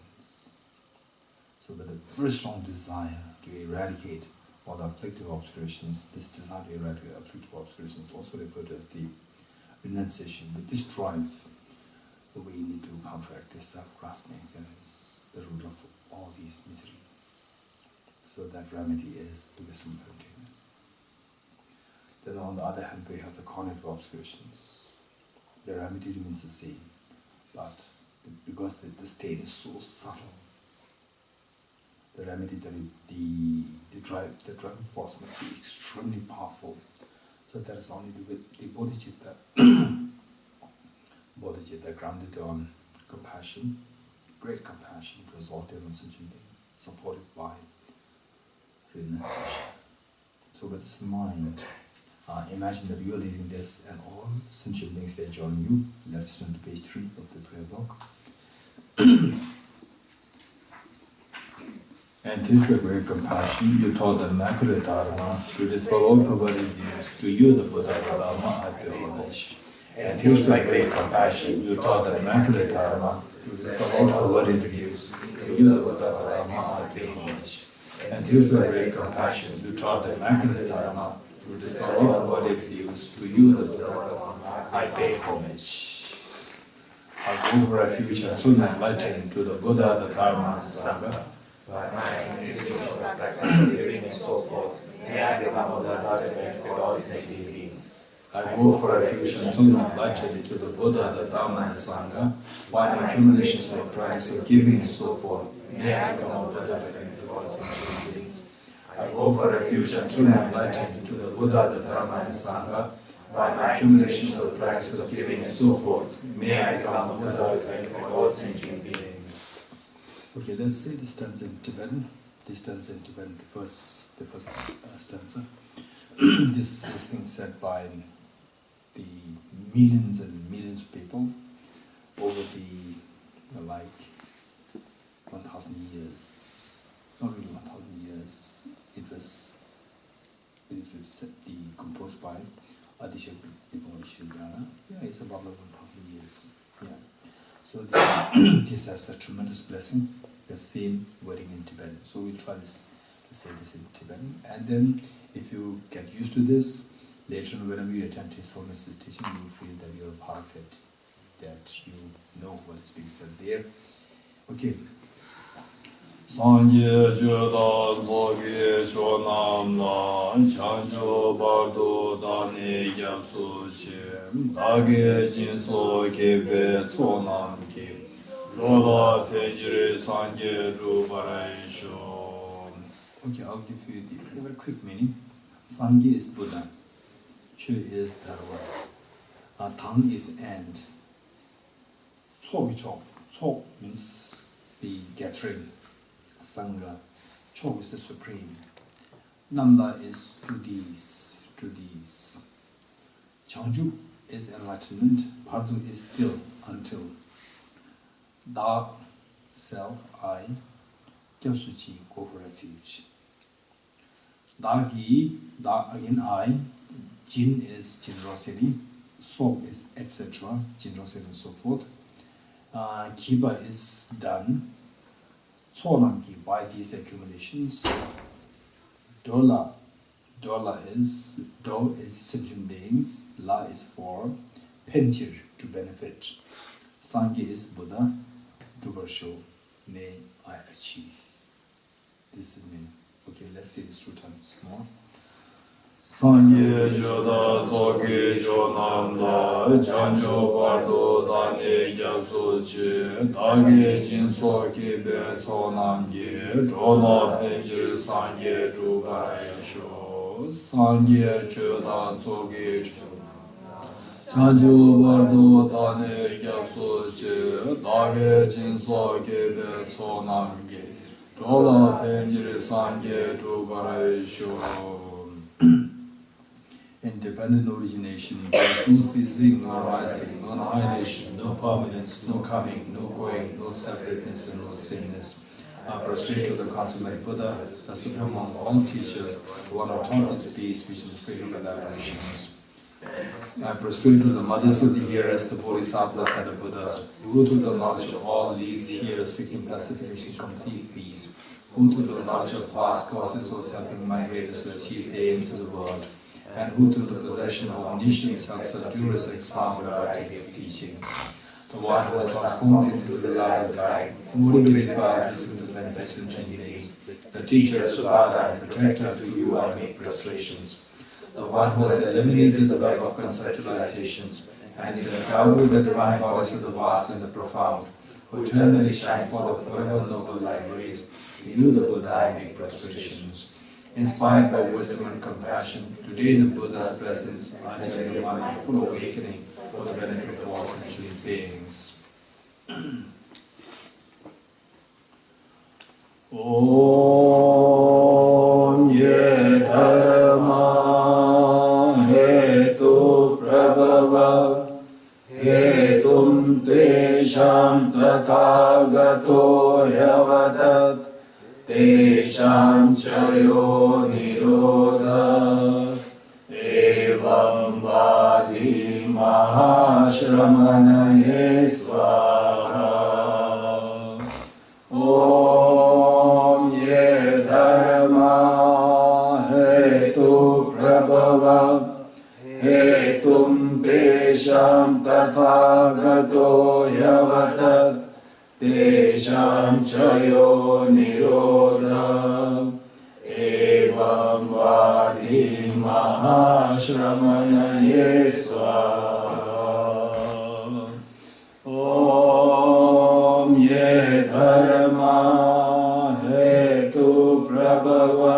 So with a very strong desire to eradicate all the afflictive obscurations, this desire to eradicate afflictive obscurations is also referred to as the renunciation. With this drive, we need to counteract this self-grasping ignorance, the root of all these miseries. So that remedy is the wisdom of emptiness. Then on the other hand, we have the cognitive obscurations. The remedy remains the same, but because the state is so subtle, the remedy, the driving force must be extremely powerful. So that is only the bodhicitta. Bodhicitta grounded on compassion, great compassion, resulting in sentient beings, supported by renunciation. So with this in mind, imagine that you are leading this and all sentient beings, they join you. Let's turn to page 3 of the prayer book. And teach with great compassion, you taught the Immaculate Dharma to dispel all perverted views. To you, the Buddha, the Dharma, I pay homage. And teach with great compassion, you taught the Immaculate Dharma to dispel all perverted views. To you, the Buddha, the Dharma, I pay homage. And teach with great compassion, you taught the Immaculate Dharma to dispel all perverted views. To you, the Buddha, the Dharma, I pay homage. I go for refuge until my enlightenment to the Buddha, the Dharma, the Sangha. By my individual practice, living and so forth, may I become of the enlightenment with all sentient beings. I go for refuge until my enlightenment to the Buddha, the Dharma, the Sangha. By my accumulations of practice of giving and so forth, may I become of the enlightenment with all sentient beings. I go for refuge until my enlightenment to the Buddha, the Dharma, the Sangha. By my accumulations of practice of giving and so forth, may I become of the enlightenment with all sentient beings. Okay, let's say this stanza in Tibetan. This stanza in Tibetan, the first stanza. This is being said by the millions and millions of people over the 1,000 years. Not really 1,000 years. It was composed by Adisha Bodhichitta. Yeah, it's about 1,000 years. Yeah. So this has a tremendous blessing, the same wording in Tibetan. So we'll try to say this in Tibetan. And then if you get used to this, later on whenever you attend His Holiness's teaching, you will feel that you're a part of it, that you know what is being said there. Okay. Sangye Joda Zoge Chonamla Chanjo Bardo Dani Gyapsu Chim Dage Jinso Kebe Tsonam Kim Joda Tenjiri Sangye Jubarai. Okay, I'll give you the very quick meaning. Sangye is Buddha, Chu is Dharma, Tang is end, Chok means the gathering. Sangha, Chok is the supreme. Namla is to these. Changju is enlightenment. Pardu is still, until. Da, self, I. Gyasuchi, go for refuge. Dagi, da again I. Jin is generosity. Sok is etc. Generosity and so forth. Kiba is done. Tsolamki, by these accumulations. Dola is, Do is sentient beings, La is for, Penchir, to benefit. Sangye is Buddha, Dubarsho, may I achieve. This is meaning. Okay, let's see this 2 times more. Sangye Joda Zoge Jonamda Janjo Bardo Dani Gyasuchi Dage Jinso Kibe Sonamgi Jola Tenjir Sangye Jubarayasho Sangye Joda Zoge Janjo Bardo Dani Gyasuchi Dage Jinso Kibe Sonamgi Jola Tenjir Sangye Jubarayasho. Independent origination, there is no ceasing, no rising, no annihilation, no permanence, no coming, no going, no separateness and no sameness. I prostrate to the consummate Buddha, the supreme among all teachers, the one who taught this peace, which is free of elaborations. I prostrate to the mothers of the hearers, the Bodhisattvas and the Buddhas, who through the knowledge of all these hearers seeking pacification, complete peace, who through the knowledge of past causes was helping migrators to achieve the aims of the world, and who through the possession of omniscience helps us durous expound our articles teachings. The one who was transformed into the reliable guide, motivated by our with the benefits and beings. The teacher, Subhadha, and protector, to you I make prostrations. the one who has eliminated the web of conceptualizations and is endowed with the divine bodies of the vast and the profound, who eternally shines forth the forever noble light rays. To you, the Buddha, I make prostrations. Inspired by wisdom and compassion, today in the Buddha's presence, I tell you one full awakening for the benefit of all sentient beings. Om ye dharma hetu prabhava hetum tesham tathagato yavadat tesham chayo nirodha evam vadi mahashramanaye svaha. Om ye dharma hetu prabhava hetum tesham tathagato yavatat tesham chayo nirodha evam vadi mahashramanaye svaha. Om ye dharma hetu prabhava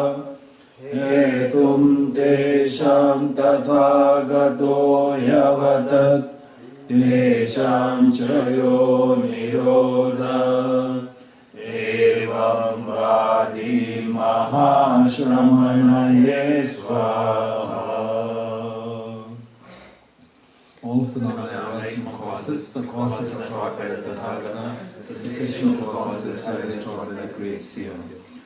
hetum tesham tathagato yavatat tesham chayo nirodha evam vadi mahashramanaye svaha. All phenomena arise from causes. The causes are taught by the Tathagata. The cessation of causes is what is taught by the great seer.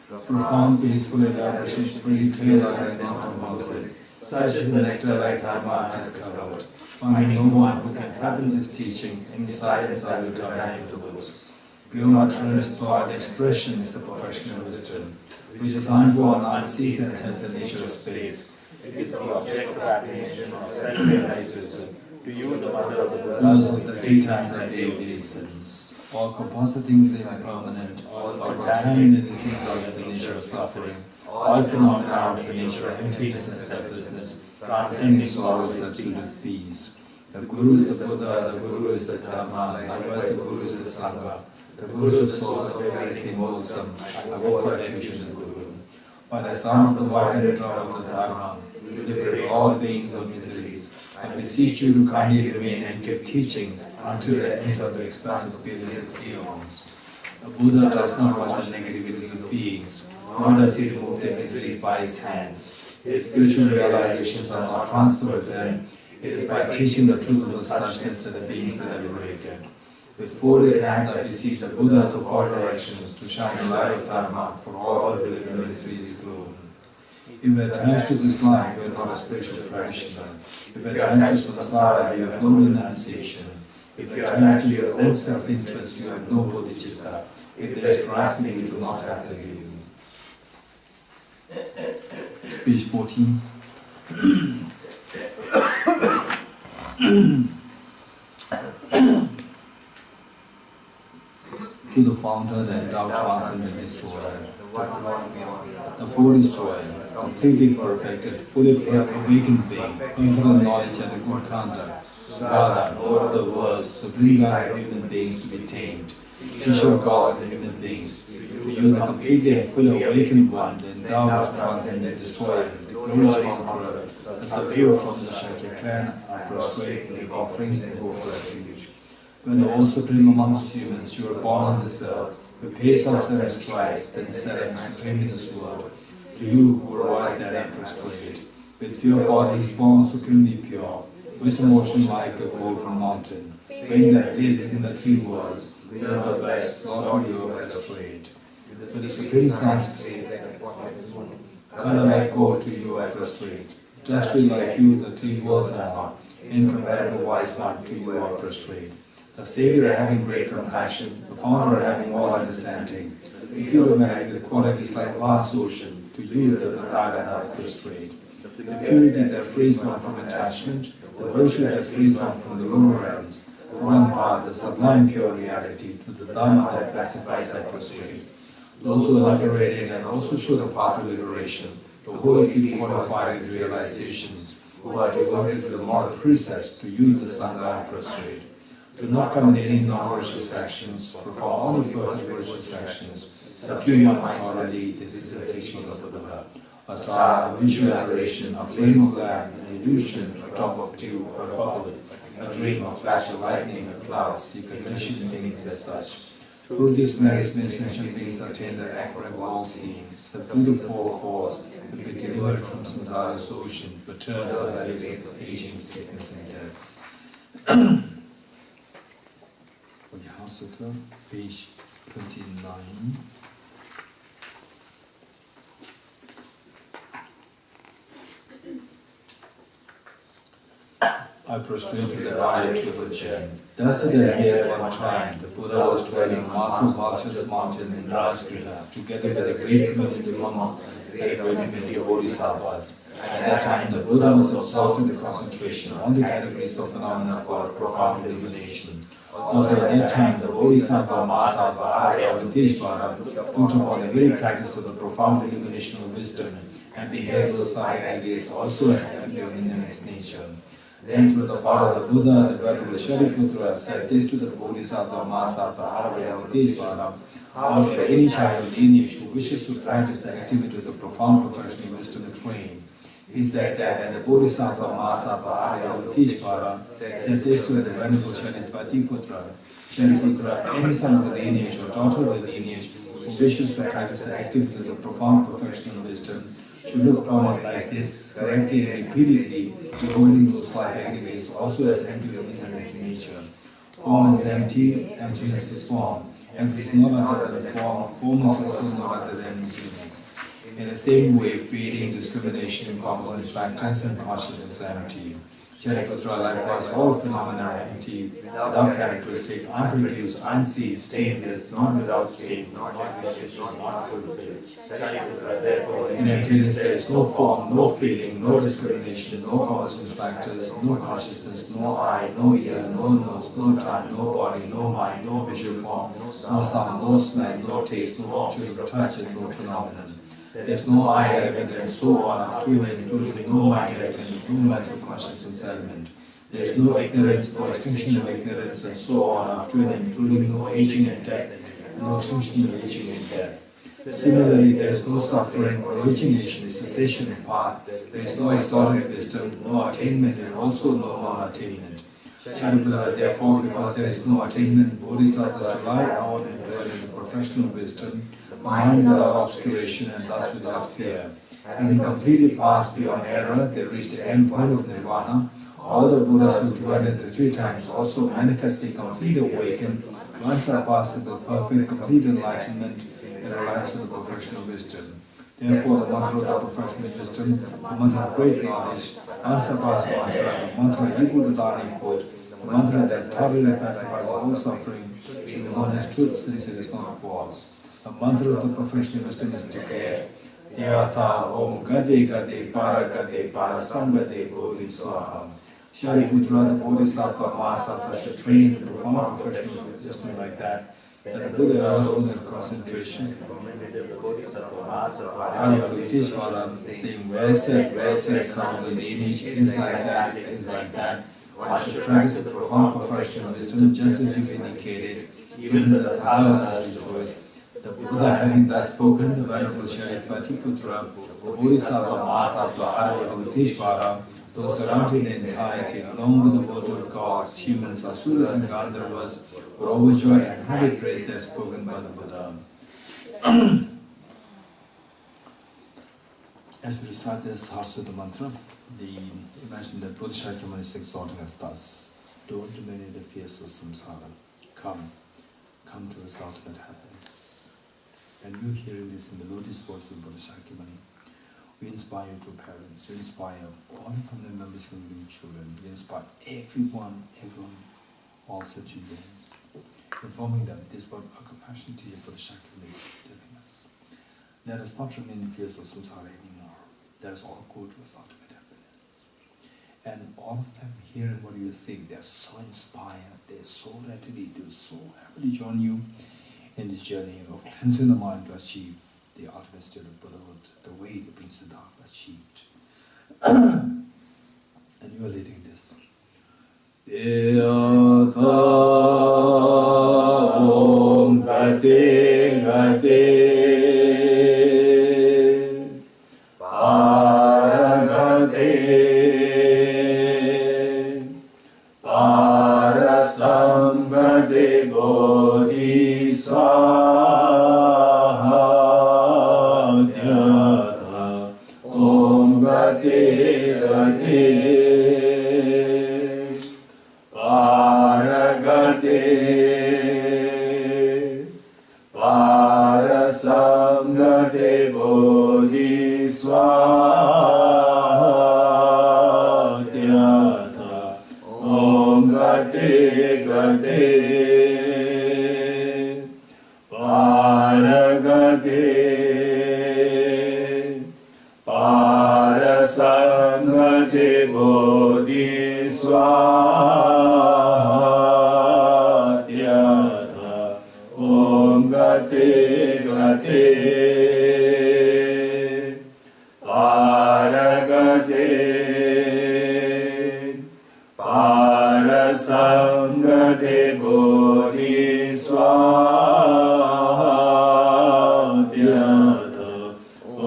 Profound, peaceful, elaboration, free, clear-eyed, and non-compulsive. Such is the nectar-like Dharma discovered. Finding no one who can fathom this teaching, in silence I will turn into the woods. Beyond utterance, thought, and expression is the perfection of wisdom, which is unborn, unceased, and has the nature of space. It is the object of admiration of self-realized wisdom. To you, the mother of the Buddhas with the 3 times a day obeisance. All composite things are impermanent, all contaminated things are of the nature of suffering. All phenomena are of the nature of emptiness and selflessness, transcending sorrows, absolute peace. The Guru is the Buddha, the Guru is the Dharma, likewise the Guru is the Sangha. The Guru is the source of everything wholesome. I go for refuge in the Guru. By the sound of the vibrant drum of the Dharma, you liberate all beings of miseries. I beseech you to kindly remain and give teachings until the end of the expanse of billions of eons. The Buddha does not watch the negativities of beings, nor does he remove their miseries by his hands. His spiritual realizations are not transferred to them. It is by teaching the truth of the substance that the beings are liberated. With folded hands I beseech the Buddhas of all directions to shine the light of Dharma for all the mysteries grown. If you are attached to this life, you are not a spiritual practitioner. If you are attached to samsara, you have no renunciation. If you are attached to your own self-interest, you have no bodhichitta. If there is grasping, you do not have the view. Page 14. To the founder, the endowed, transcendent destroyer, the full destroyer, completely perfected, fully awakened being, infinite knowledge and a good conduct, Subhada, Lord of the world, supreme guide of human beings to be tamed, teacher of gods and human beings. To you, the completely and fully awakened one, the endowed, transcendent destroyer, the glorious conqueror, the subduer from the Shakya clan, I prostrate, make offerings, and go for refuge. When all supreme amongst humans, you are born on this earth, we pace our 7 strides, then set up supreme in this world. To you who are wise that I prostrate, with pure bodies born supremely pure, wisdom ocean like a golden mountain, fame that blazes in the 3 worlds, we are the best, Lord, to you prostrate. With the supreme science of color like gold, to you I prostrate. Justly like you, the 3 worlds are, incomparable wise one, to you I prostrate. The Savior having great compassion, the Founder having all understanding, we feel the merit with qualities like vast ocean, to you the Tathagata I prostrate. The purity that frees one from attachment, the virtue that frees one from the lower realms, the one path, the sublime pure reality, to the Dhamma that pacifies I prostrate. Those who are liberated and also show the path to liberation, the whole of you qualified with realizations, who are devoted to the moral precepts, to you the Sangha prostrate. Do not commit any non-virtuous actions, perform only perfect virtuous actions, subdue your mind thoroughly, this is the teaching of Buddha. A star, a visual adoration, a flame of lamp, an illusion, a drop of dew, or a bubble, a dream, a flash of lightning, or clouds, you can mention things as such. Through these merits, may sentient beings attain the acme of all seeing, subdue the four falls, and be delivered from samsara's ocean, return to the waves of aging, sickness, and death. Bodhichitta Sutra, page 29. I prostrate to the Raya Triple Gem. Thus did I hear at one time, the Buddha was dwelling on Master Vulture's mountain in Rajgriha, together with a great community of monks and a great community of bodhisattvas. At that time, the Buddha was absorbed in the concentration on the categories of phenomena called profound illumination. Also at that time, the Bodhisattva, Mahasattva, Arahata, Viteshvara looked upon the very practice of the profound illumination of wisdom and beheld those five ideas also as active in its nature. Then through the power of the Buddha, the Venerable Shariputra said this to the Bodhisattva, Mahasattva, Arahata, Viteshvara: however, any child of lineage who wishes to practice the activity of the profound professional wisdom trained, he said that, and the Bodhisattva, Mahasattva, Arahata, Viteshvara said this to the Venerable Shariputra: Shariputra, any son of the lineage or daughter of the lineage who wishes to practice the activity of the profound professional wisdom should look upon it like this, correctly and repeatedly, beholding those five activities also as empty of inherent nature. Form is empty, emptiness is form. Empty is no other than form, form is also no other than emptiness. In the same way, feeling, discrimination, incompetent factors, and consciousness are empty. Shariputra, likewise, all phenomena are empty, without characteristic, unproduced, unseen, stainless, not without stain, not fulfilled. In emptiness there is no form, no feeling, no discrimination, no constant factors, no consciousness, no eye, no ear, no nose, no tongue, no body, no mind, no visual form, no sound, no smell, no taste, no object of touch, and no phenomenon. There is no I element and so on up to and including no mind element, no mental consciousness element. There is no ignorance, no extinction of ignorance, and so on up to and including no aging and death, no extinction of aging and death. Similarly, there is no suffering, origination, cessation, and path. There is no exalted wisdom, no attainment, and also no non-attainment. Shariputra, therefore, because there is no attainment, bodhisattvas rely on and dwell in the professional wisdom, mind without obscuration and thus without fear. Having completely passed beyond error, they reach the end point of nirvana. All the Buddhas who dwell in the three times also manifestly complete awakened, once are passed with perfect, complete enlightenment in alliance with the professional wisdom. Therefore, the mantra of the professional wisdom, the mantra of great knowledge, unsurpassed mantra, the mantra equal to Dharma quote, the mantra that thoroughly pacifies all suffering, should be known as truth since it is not false. The mantra of the professional wisdom is declared: Yata Om Gade Gade Para Gade Para Sambade Bodhi Swaha. Shariputra, the Bodhisattva, Mahasattva should train in the profound professional wisdom like that the Buddha was in the concentration. Arahata saying, well said, son of the lineage, it is like that, it is like that. One should practice the profound professional wisdom just as you indicated, even the Bhagavatas rejoiced. The Buddha having thus spoken, the Venerable Shariputra, the Bodhisattva, Mahasattva, Arahata, Viteshvara, those surrounding the entirety, along with the world of gods, humans, asuras and gandharvas, were overjoyed and highly praised as spoken by the Buddha. As we recite this Harsuddha mantra, imagine that Bodhichitta is exalting us thus: don't remain in the fears of samsara. Come to his ultimate happiness. And you hearing this in the lotus voice of Bodhichitta, we inspire your parents, we inspire all the family members and living children, we inspire everyone, all such beings, informing them this is what our compassion teacher Bodhichitta is telling us. Let us not remain in fears of samsara anymore. Let us all go to his ultimate happiness. And all of them hearing what you are saying, they are so inspired, they are so ready, they are so happy to join you in this journey of cleansing the mind to achieve the ultimate state of Buddhahood, the way the Prince Siddhartha achieved. And you are leading this. Deyata Om Gati Gati Paragati Parasamgati Bodhisattva Dhyata Om Gati Gati Paragati Parasamgati Bodhisattva Om Gati Gati Paragati Parasamgati Bodhisattva Om Gati Gati Paragati Parasamgati Bodhisattva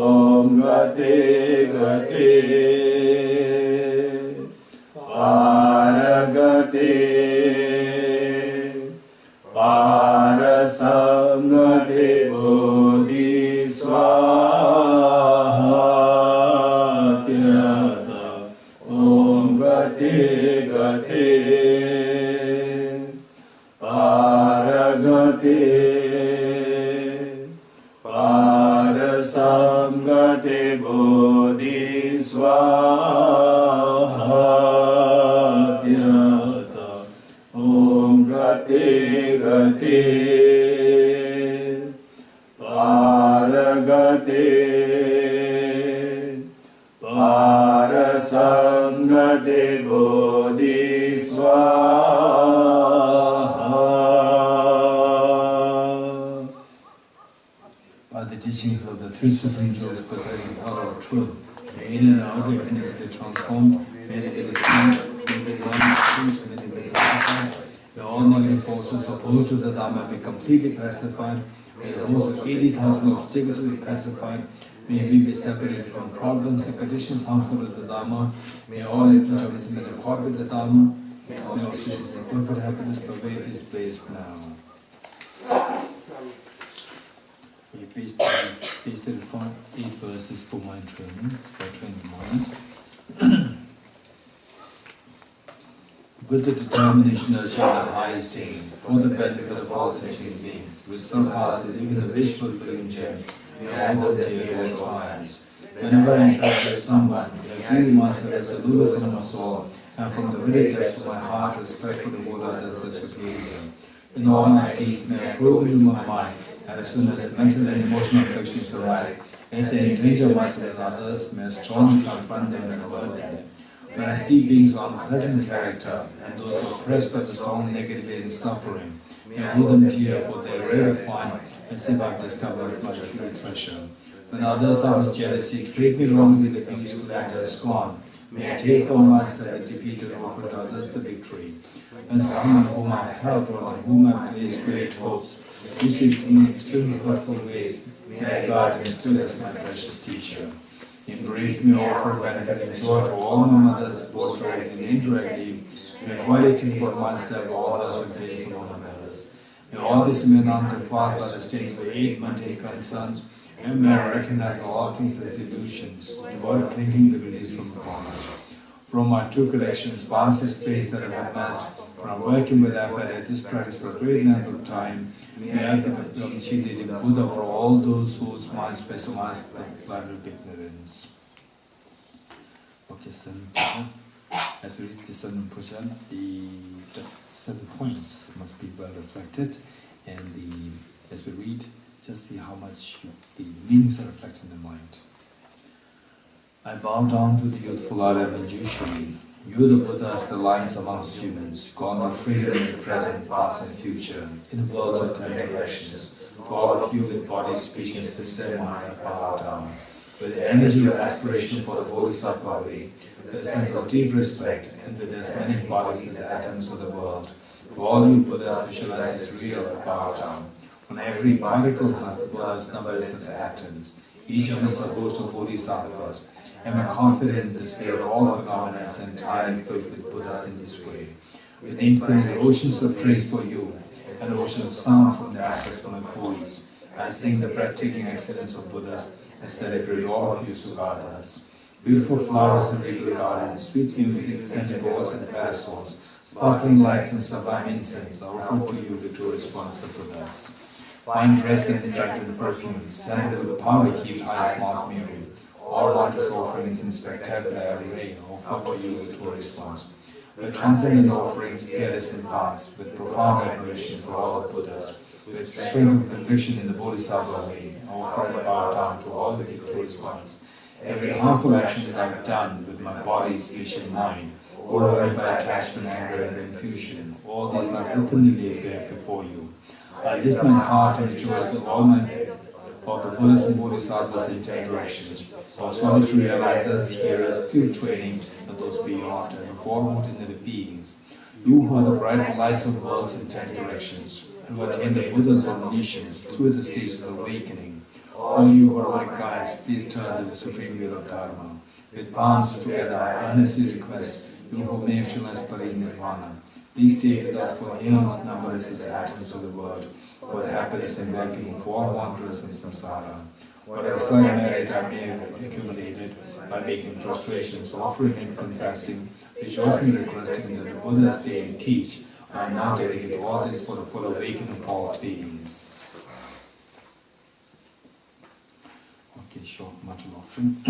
Om Gati Gati Paragati Parasamgati Bodhisattva Om Gati Gati Paragati Parasamgati Bodhisattva Om Gati Gati Paragati Parasamgati Bodhisattva. By the teachings of the three supreme jewels possessing power of truth, may in and out of entities be transformed, may they be distinct, may they be learned, may they be pacified, may all negative forces opposed to the Dharma be completely pacified, may the host of 80,000 obstacles be pacified, may we be separated from problems and conditions harmful to the Dharma, may all enjoyments be in accord with the Dharma, may auspicious and comfort happiness pervade this place now. Page 35, 8 verses for mind training, by training mind. With the determination to achieve the highest aim, for the benefit of all sentient beings, which surpasses even the wish-fulfilling gem, may I hold dear at all times. Whenever I interact with someone, I feel myself as the lowest in my soul, and from the very depths of my heart, respectfully hold others as superior. In all my deeds, may I probe into my mind, as soon as mental and emotional afflictions arise, as they endanger myself and others, may I strongly confront them and avoid them. When I see beings of unpleasant character and those oppressed by the strong negativity and suffering, may I hold them dear, for they are rare to find, as if I've discovered my true treasure. When others out of jealousy treat me wrongly with abuse, slander, and scorn, may I take on myself the defeat and offer to others the victory. When someone whom I've helped or on whom I've placed great hopes mistreats me in extremely hurtful ways, may I regard him still as my precious teacher. Embrace me, offer benefit and joy to all my mothers, both directly and indirectly. May I quietly think about myself, all others with days of all others. May all this remain undefiled by the stains of the 8 mundane concerns, and may I recognize all things as illusions, devoid of thinking the release from bondage. From my true collections, vast space that I have amassed, from working with effort at this practice for a great length of time, may I become leading Buddha for all those whose minds specialize blinded ignorance. Okay, 7 puja. As we read the 7 puja, the 7 points must be well reflected, and as we read, just see how much the meanings are reflected in the mind. I bow down to the youthful Adam and Geshe, You, the Buddhas, the lions amongst humans, gone to freedom in the present, past and future, in the worlds of 10 directions, to all of you with body, speech and system, mind and power down, with the energy of aspiration for the Bodhisattva way, with a sense of deep respect, and with as many bodies as atoms of the world, to all you Buddhas visualize as real and power down. On every particle of the Buddhas numberless as atoms, each of us a host of Bodhisattvas. Am I confident in this way of all phenomena is entirely filled with Buddhas in this way, with infinite oceans of praise for you, and oceans of sound from the aspects from the Bodhis. I sing the breathtaking excellence of Buddhas and celebrate all of you Sugandhas. Beautiful flowers in regal gardens, sweet music, scented walls and parasols, sparkling lights and sublime incense are offered to you, the tourist ones, the Buddhas. Fine dress and fragrant perfumes, scented with powder heaped high smart mirror. All wondrous offerings in spectacular array are offered to you, the tourist ones. With transcendent offerings, peerless and vast, with profound admiration for all the Buddhas, with strength of conviction in the Bodhisattva way, offer and bow down to all the victorious ones. Every harmful action is I've done with my body, speech and mind, overwhelmed by attachment, anger and confusion. All these are openly laid bare before you. I lift my heart and rejoice with all my of the Buddhas and Bodhisattvas in 10 directions, of solitary realizers, hearers, still training, and those beyond, and of all ordinary beings. You who are the bright lights of worlds in 10 directions, who attain the Buddha's omniscience through the stages of awakening. All you who are my guides, please turn to the supreme will of Dharma. With palms together, I earnestly request you who may actualize parinirvana. Please stay with us for eons numberless as atoms of the world, for the happiness and well-being of all wanderers in samsara. Whatever slight merit I may have accumulated by making prostrations, offering and confessing, rejoicing and requesting that the Buddha's daily teach, I now dedicate all this for the full awakening of all beings. Okay, short material offering.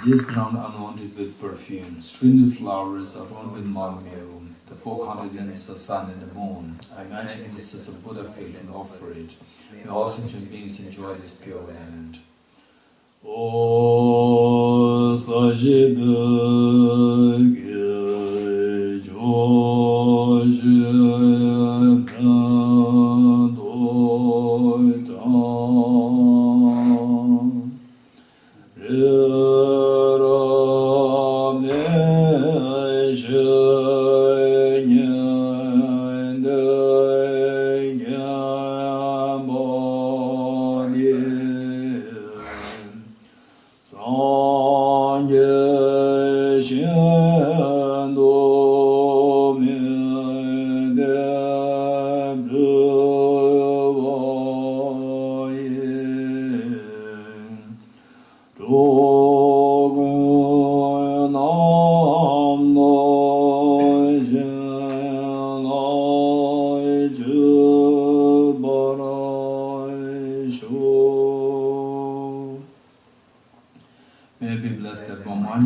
This ground unwanted with perfume, strewn with flowers, adorned with marmeru, the 4 continents, the sun and the moon. I imagine this as a Buddha field and offer it. May all sentient beings enjoy this pure land. O Sajibhe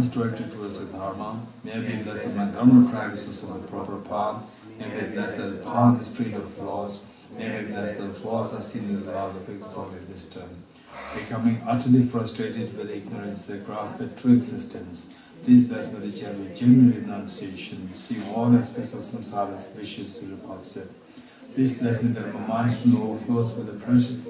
directed towards the Dharma. May I be blessed that my Dharma practices on the proper path. May I be blessed that the path is free of flaws. May I be blessed that the flaws are seen in the light of exalted wisdom. Becoming utterly frustrated with ignorance that grasps at true existence, please bless Bodhichitta with genuine renunciation, seeing all aspects of samsara as vicious and repulsive. Please bless me that my mind overflows with the precious.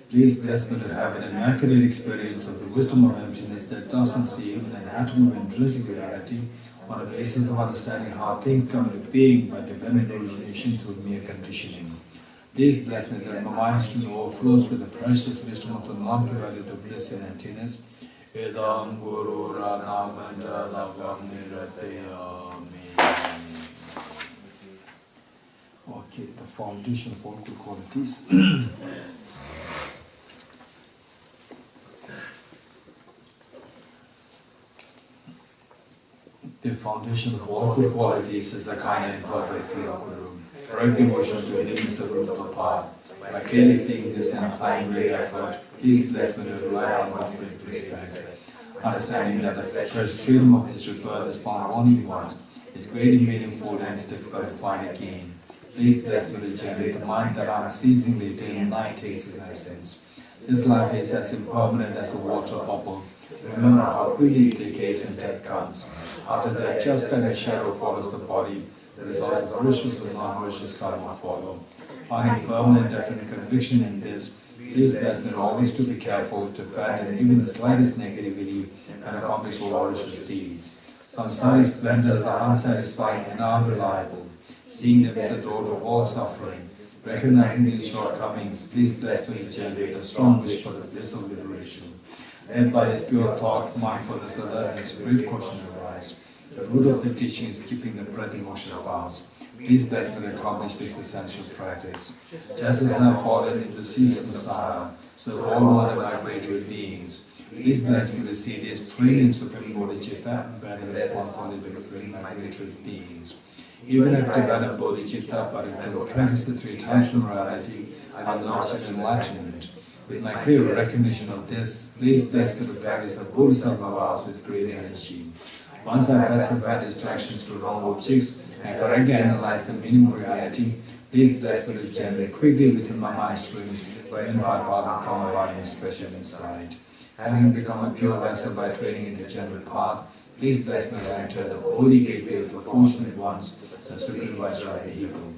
Please bless me to have an immaculate experience of the wisdom of emptiness that does not see even an atom of intrinsic reality on the basis of understanding how things come into being by dependent origination through mere conditioning. Please bless me that my mind stream overflows with the precious wisdom of the non-duality of bliss and emptiness. Edam Guru Ranamanda Lavam Nirateyami. Okay, the foundation of all good qualities. The foundation of all good qualities is a kind and perfect pure Guru. Direct devotion to him is the root of the path. By clearly seeing this and applying great effort, please bless me to rely on with respect. Understanding that the precious freedom of this rebirth is found only once, is greatly meaningful and is difficult to find again. Please bless me to generate the mind that unceasingly day and night takes its essence. This life is as impermanent as a water bubble. Remember how quickly it decays and death comes. After death, just like a shadow follows the body, the results of virtuous and non-virtuous karma follow. Finding firm and definite conviction in this, please bless me always to be careful to abandon even the slightest negativity and accomplish all virtuous deeds. Samsaric splendors are unsatisfying and unreliable. Seeing them is the door to all suffering. Recognizing these shortcomings, please bless me to generate a strong wish for the bliss of liberation. Led by this pure thought, mindfulness, alertness, great question arise. The root of the teaching is keeping the breath emotion fast. Please bless me to accomplish this essential practice. Just as I have fallen into sea samsara, so have all other vibratory beings. Please bless me to see this trained in Supreme Bodhichitta and bear the responsibility of freeing migratory beings. Even if develop Bodhichitta, but to practice the three types of morality and knowledge and enlightenment. With my clear recognition of this, please bless me to practice the Bodhisattva vows with great energy. Once I pacify distractions to wrong objects and correctly analyze the meaning of reality, please bless me to generate quickly within my mind stream the unified path of karma body special insight. Having become a pure vessel by training in the general path, please bless me to enter the holy gateway of the fortunate ones, the Supreme Vajra vehicle.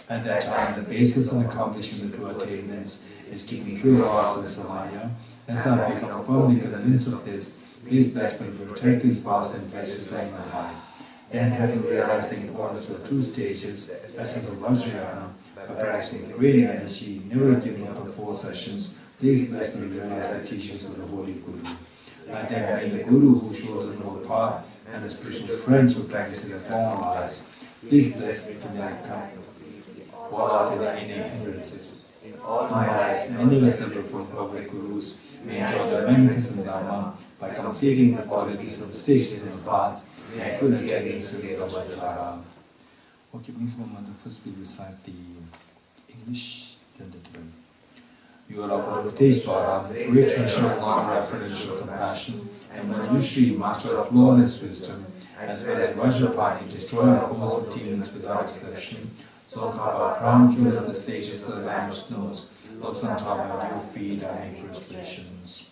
At that time, the basis of accomplishing the two attainments is keeping pure hearts and samaya. As I have become firmly convinced of this, please bless me to protect these vows and places like my life. Then, having realized the importance of the two stages, essence of Vajrayana, by practicing great energy, never giving up on 4 sessions, please bless me to realize the teachings of the Holy Guru. Like that, may the Guru who showed the noble path and the spiritual friends who practice in their former lives, please bless me to become all out in any hindrances. All my lives, many were separate from perfect Gurus, may enjoy the magnificent Dharma by completing the qualities of the stages and the paths, may I could attend to the Vajradhara. Okay, please moment, first we recite the English, then the Tibetan. You are of Bodhichitta, great treasure of non-referential compassion, and unusually master of flawless wisdom, as well as Vajrapani, destroyer of hosts of demons without exception. So Kapa, crown jewel of the sages of the Lamb of Snows, Lord Santava, at your feet I make prostrations.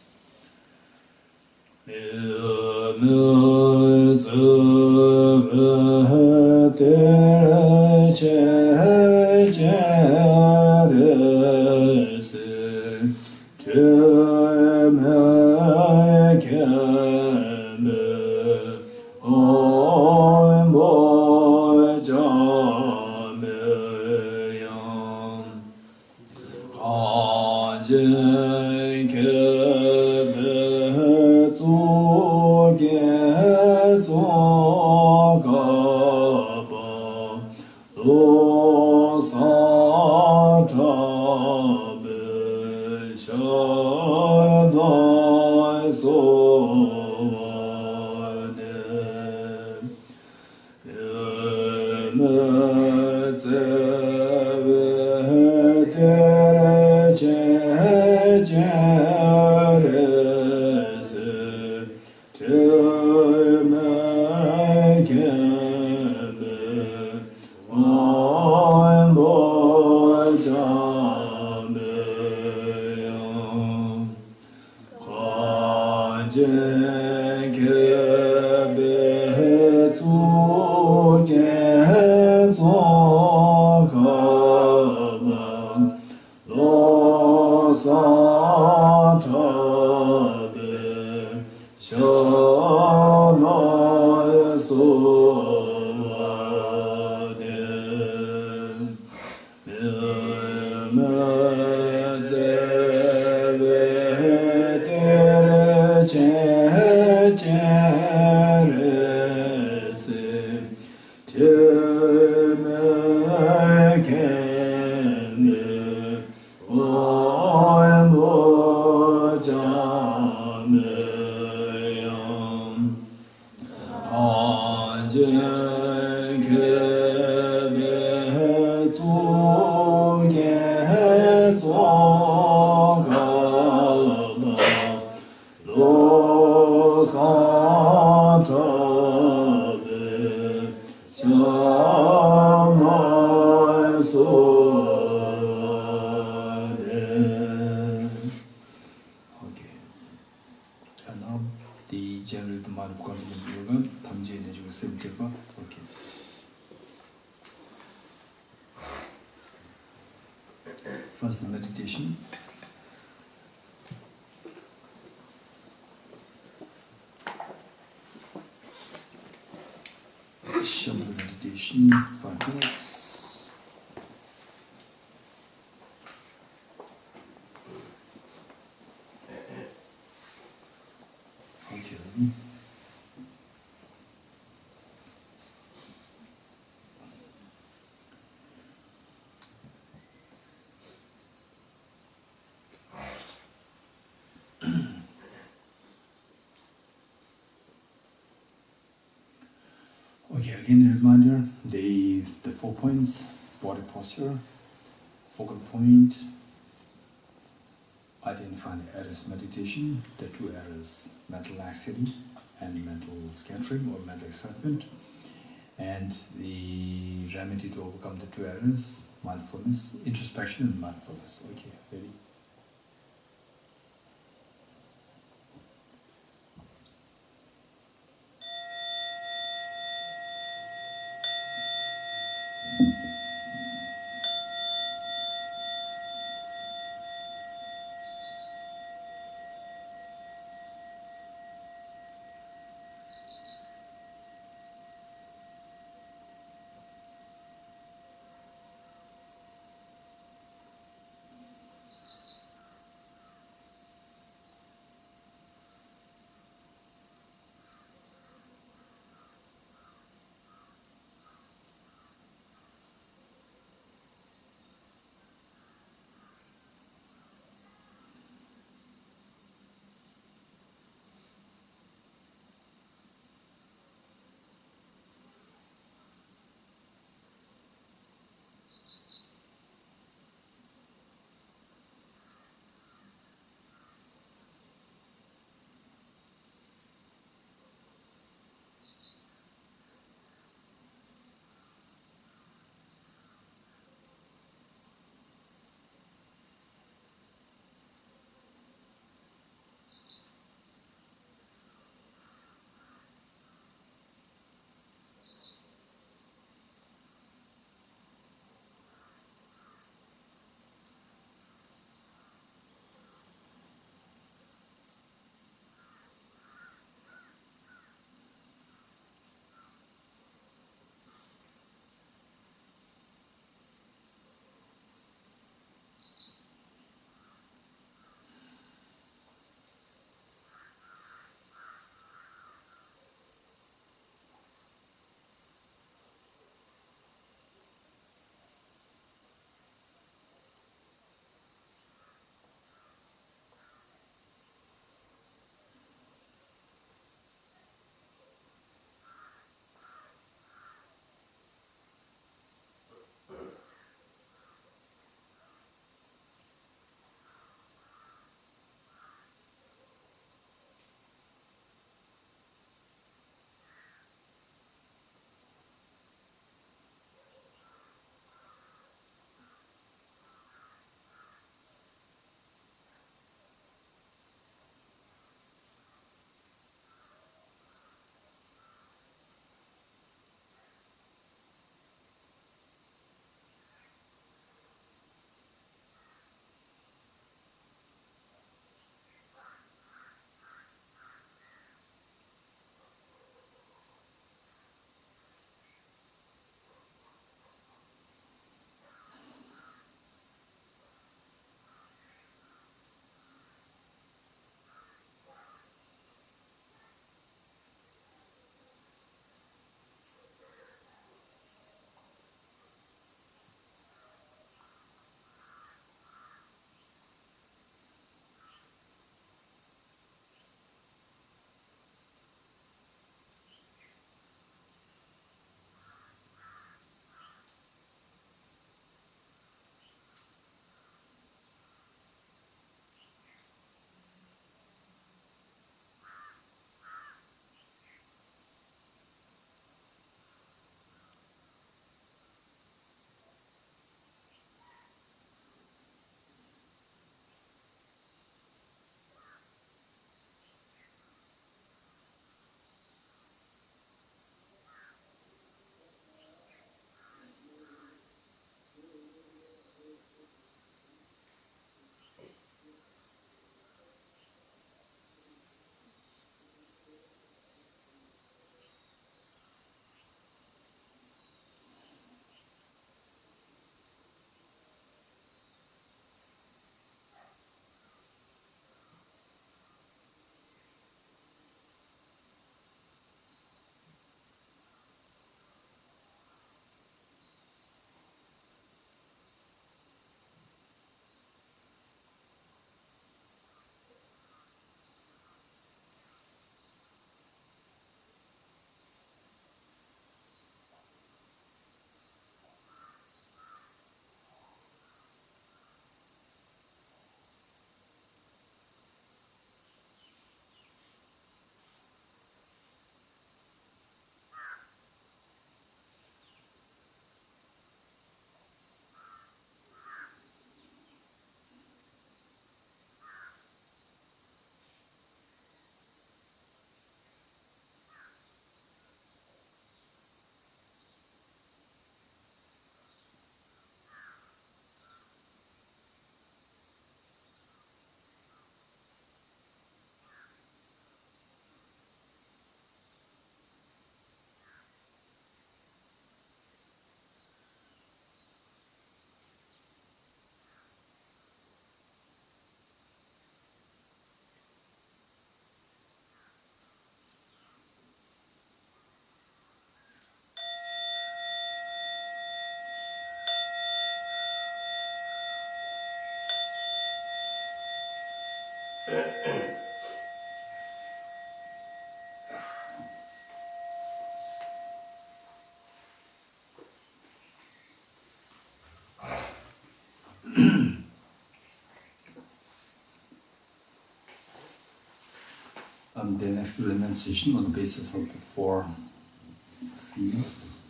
And now the generate the mind of concept yoga, Tamji and Education Tepa. Okay. First the meditation. Shamana meditation, 5 minutes. Okay. Okay, again a reminder, the 4 points, body posture, focal point, identify the errors meditation, the 2 errors, mental laxity and mental scattering or mental excitement, and the remedy to overcome the 2 errors, mindfulness, introspection and mindfulness. Okay, ready? The next renunciation on the basis of the 4 seals.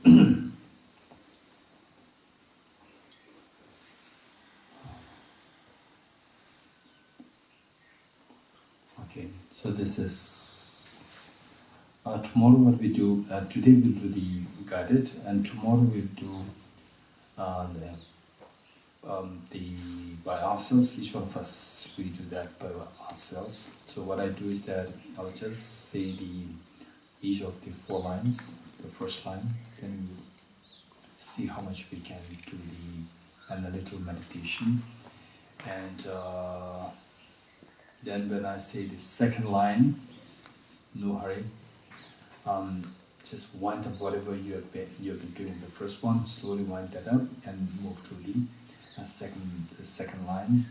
Okay, so this is tomorrow. What we do today, we'll do the guided, and tomorrow we'll do the by ourselves. Each one of us we do that by ourselves. So what I do is that I'll just say each of the 4 lines. The first line, then we'll see how much we can do the analytical meditation, and then when I say the second line, no hurry. Just wind up whatever you've been doing the first one. Slowly wind that up and move to the second line.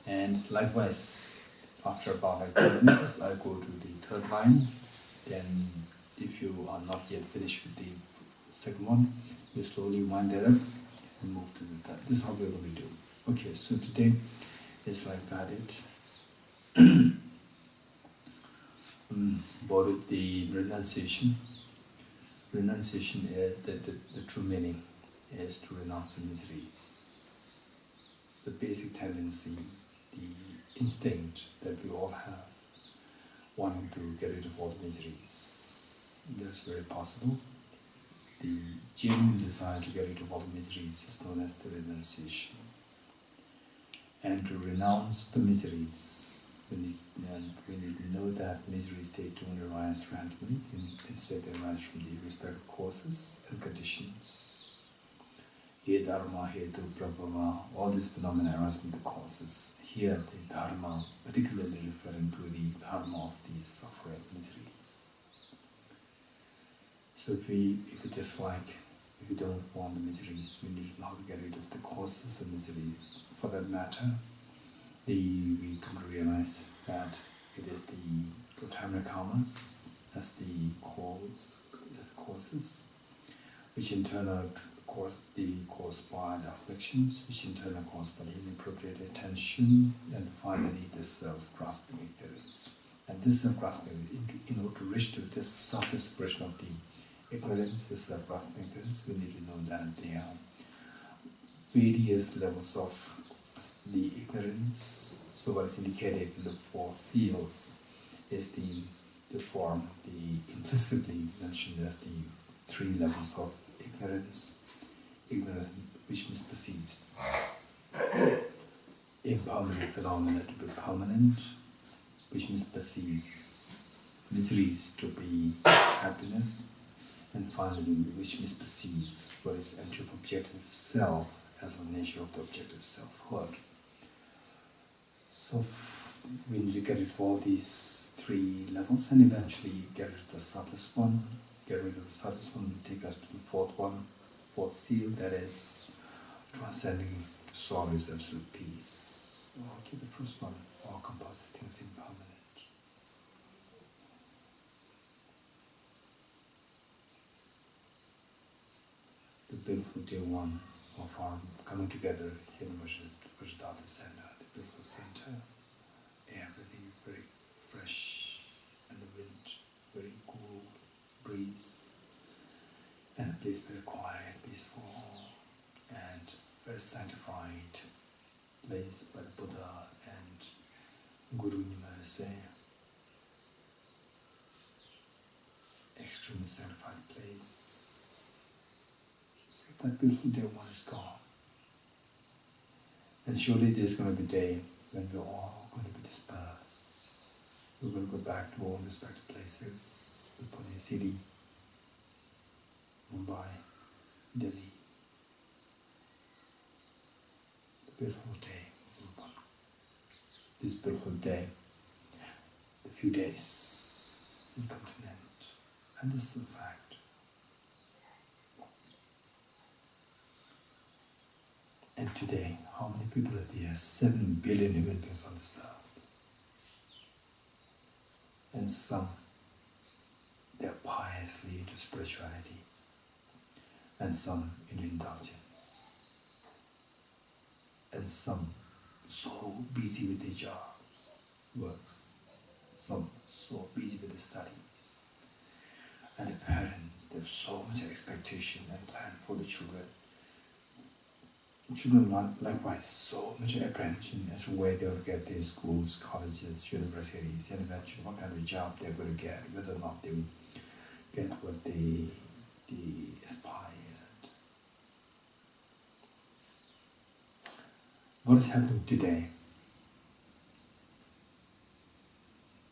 And likewise, after about like 2 minutes, I go to the third line. Then, if you are not yet finished with the second one, you slowly wind that up and move to the third. This is how we're going to do. Okay, so today is like guided. About the renunciation. Renunciation is the true meaning is to renounce the miseries. The basic tendency, the instinct that we all have, wanting to get rid of all the miseries. That's very possible. The genuine desire to get rid of all the miseries is known as the renunciation. And to renounce the miseries, we need to know that miseries, they don't arise randomly. Instead, they arise from the respective causes and conditions. He dharma, hetu, prabhava, all these phenomena arise from the causes. Here, the dharma, particularly referring to the dharma of the suffering, miseries. So if we don't want the miseries, we need to know how to get rid of the causes of miseries. For that matter, we come to realize that it is the contaminant karmas as the causes, which in turn are caused by the afflictions, which in turn are caused by the inappropriate attention, and finally the self-grasping ignorance. And this self-grasping, in order to reach to this surface expression of the ignorance, the self-grasping ignorance, we need to know that there are various levels of the ignorance. So what is indicated in the 4 seals is the form, the implicitly mentioned as the 3 levels of ignorance. Ignorance which misperceives impermanent phenomena to be permanent, which misperceives miseries to be happiness, and finally which misperceives what is entry of objective self as the nature of the objective selfhood. So we need to get rid of all these 3 levels and eventually get rid of the subtlest one. Get rid of the subtlest one will take us to the 4th seal, that is transcending sorrow is absolute peace. Okay, the first one, all composite things impermanent. The beautiful dear one of our coming together here in Vajradhatu Center, the beautiful center, everything very fresh, and the wind very cool, breeze, and the place very quiet, peaceful, and very sanctified place by the Buddha and Guru Nimase. Extremely sanctified place. So that beautiful day one is gone. And surely there's going to be a day when we're all going to be dispersed. We will go back to our respective places, the Pune city, Mumbai, Delhi. The beautiful day, this beautiful day, the few days will come to an end. And this is a fact. And today, how many people are there? 7 billion human beings on this earth. And some, they are piously into spirituality, and some into indulgence, and some so busy with their jobs, works, some so busy with the studies. And the parents, they have so much expectation and plan for the children. Children likewise so much apprehension as to where they will get their schools, colleges, universities, and eventually what kind of job they're going to get, whether or not they will get what they aspired. What is happening today?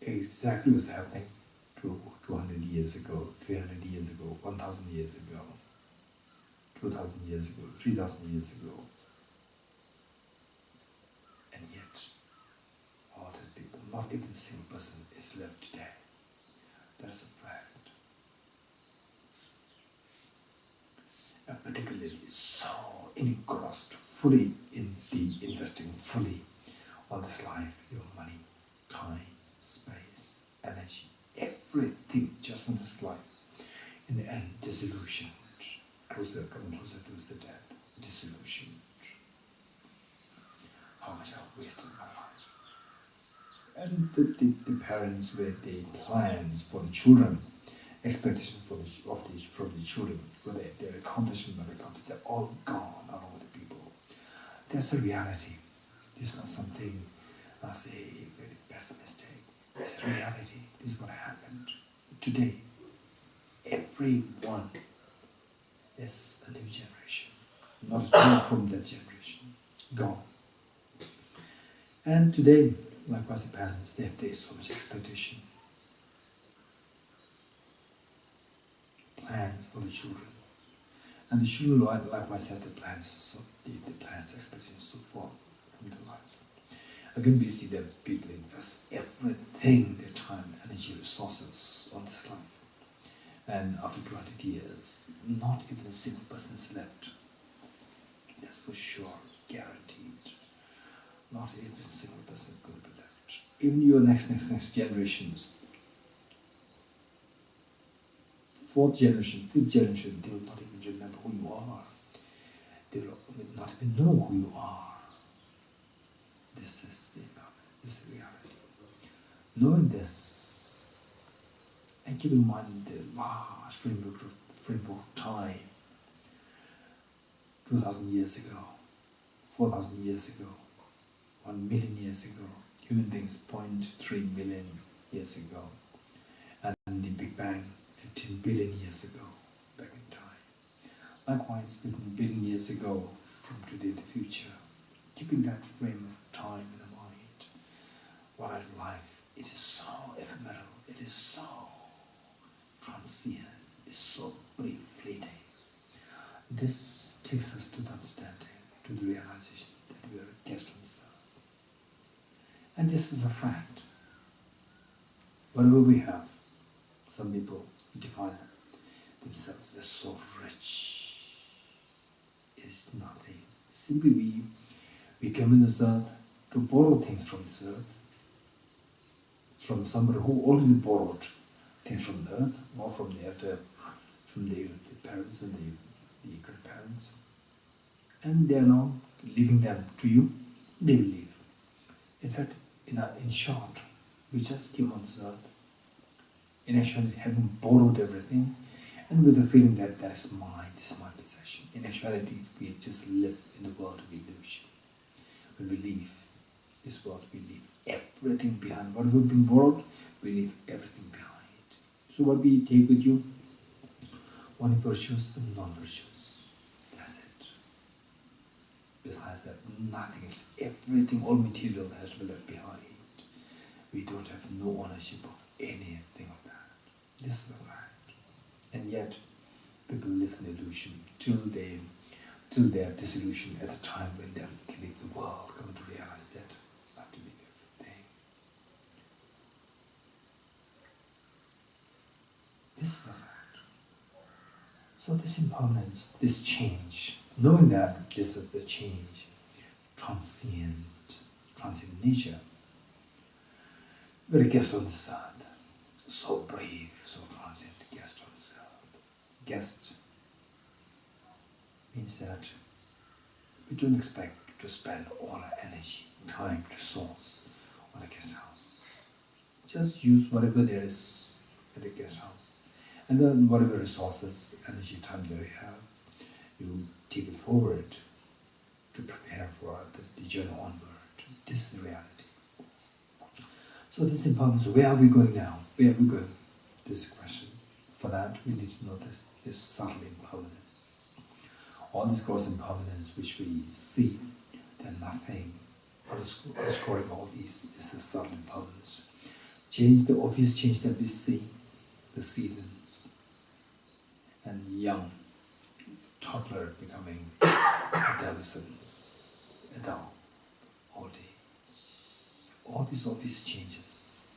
Exactly what's happening 200 years ago, 300 years ago, 1,000 years ago, 2,000 years ago, 3,000 years ago. And yet, all these people, not even a single person is left today. That's a fact. And particularly so engrossed fully in the investing fully on this life, your money, time, space, energy, everything just on this life. In the end, disillusioned, coming closer towards the death, disillusioned. How much I've wasted my life. And the parents with the plans for the children, expectation from the children, whether they're accomplishing or not accomplished, they're all gone along with the people. That's a reality. It's not something I say very pessimistic. It's a reality. This is what happened. Today, everyone is a new generation. Not at all from that generation. Gone. And today, likewise the parents, they have so much expectation. Plans for the children. And the children likewise have the plans, so the plans, expectations, so far from the life. Again, we see that people invest everything, their time, energy, resources on this life. And after 200 years, not even a single person is left. That's for sure, guaranteed. Not even a single person is going to be left. Even your next generations, fourth generation, fifth generation, they will not even remember who you are. They will not even know who you are. This is the reality. Knowing this, and keep in mind the large framework of time, 2,000 years ago, 4,000 years ago, 1 million years ago, human beings 0.3 million years ago, and the Big Bang 15 billion years ago, back in time. Likewise, 15 billion years ago, from today to the future, keeping that frame of time in the mind, what our life, it is so ephemeral, it is so transient, it's so brief, fleeting. This takes us to the understanding, to the realization that we are a guest on this earth. And this is a fact. Whatever we have, some people define themselves as so rich. It is nothing. Simply we come in this earth to borrow things from this earth, from somebody who already borrowed things from the earth, or from the parents and the grandparents. And they are now leaving them to you, they will leave. In fact, in short, we just came on this earth, in actuality having borrowed everything, and with the feeling that that is mine, this is my possession. In actuality, we just live in the world of illusion. When we leave this world, we leave everything behind. What we've been borrowed, we leave everything behind. So what we take with you? Only virtues and non-virtues. That's it. Besides that, nothing else. Everything, all material has to be left behind. We don't have no ownership of anything of that. This is a fact. And yet, people live in illusion till they are disillusioned at the time when they have to leave the world, coming to realize that I have to leave everything. This is a fact. So this impermanence, this change, knowing that this is the change, transient nature, we're a guest on this earth, so brave, so transient, guest on this earth. Guest means that we don't expect to spend all our energy, time, resource on a guest house. just use whatever there is at the guest house. And then whatever resources, energy, time that you have, you take it forward to prepare for the journey onward. This is the reality. So this impermanence, where are we going now? Where are we going? This is the question. For that, we need to notice this subtle impermanence. All these gross impermanence which we see, they're nothing. Underscoring all these is the subtle impermanence. Change, the obvious change that we see, the seasons, and young, toddler becoming adolescence, adult, old age. All these obvious changes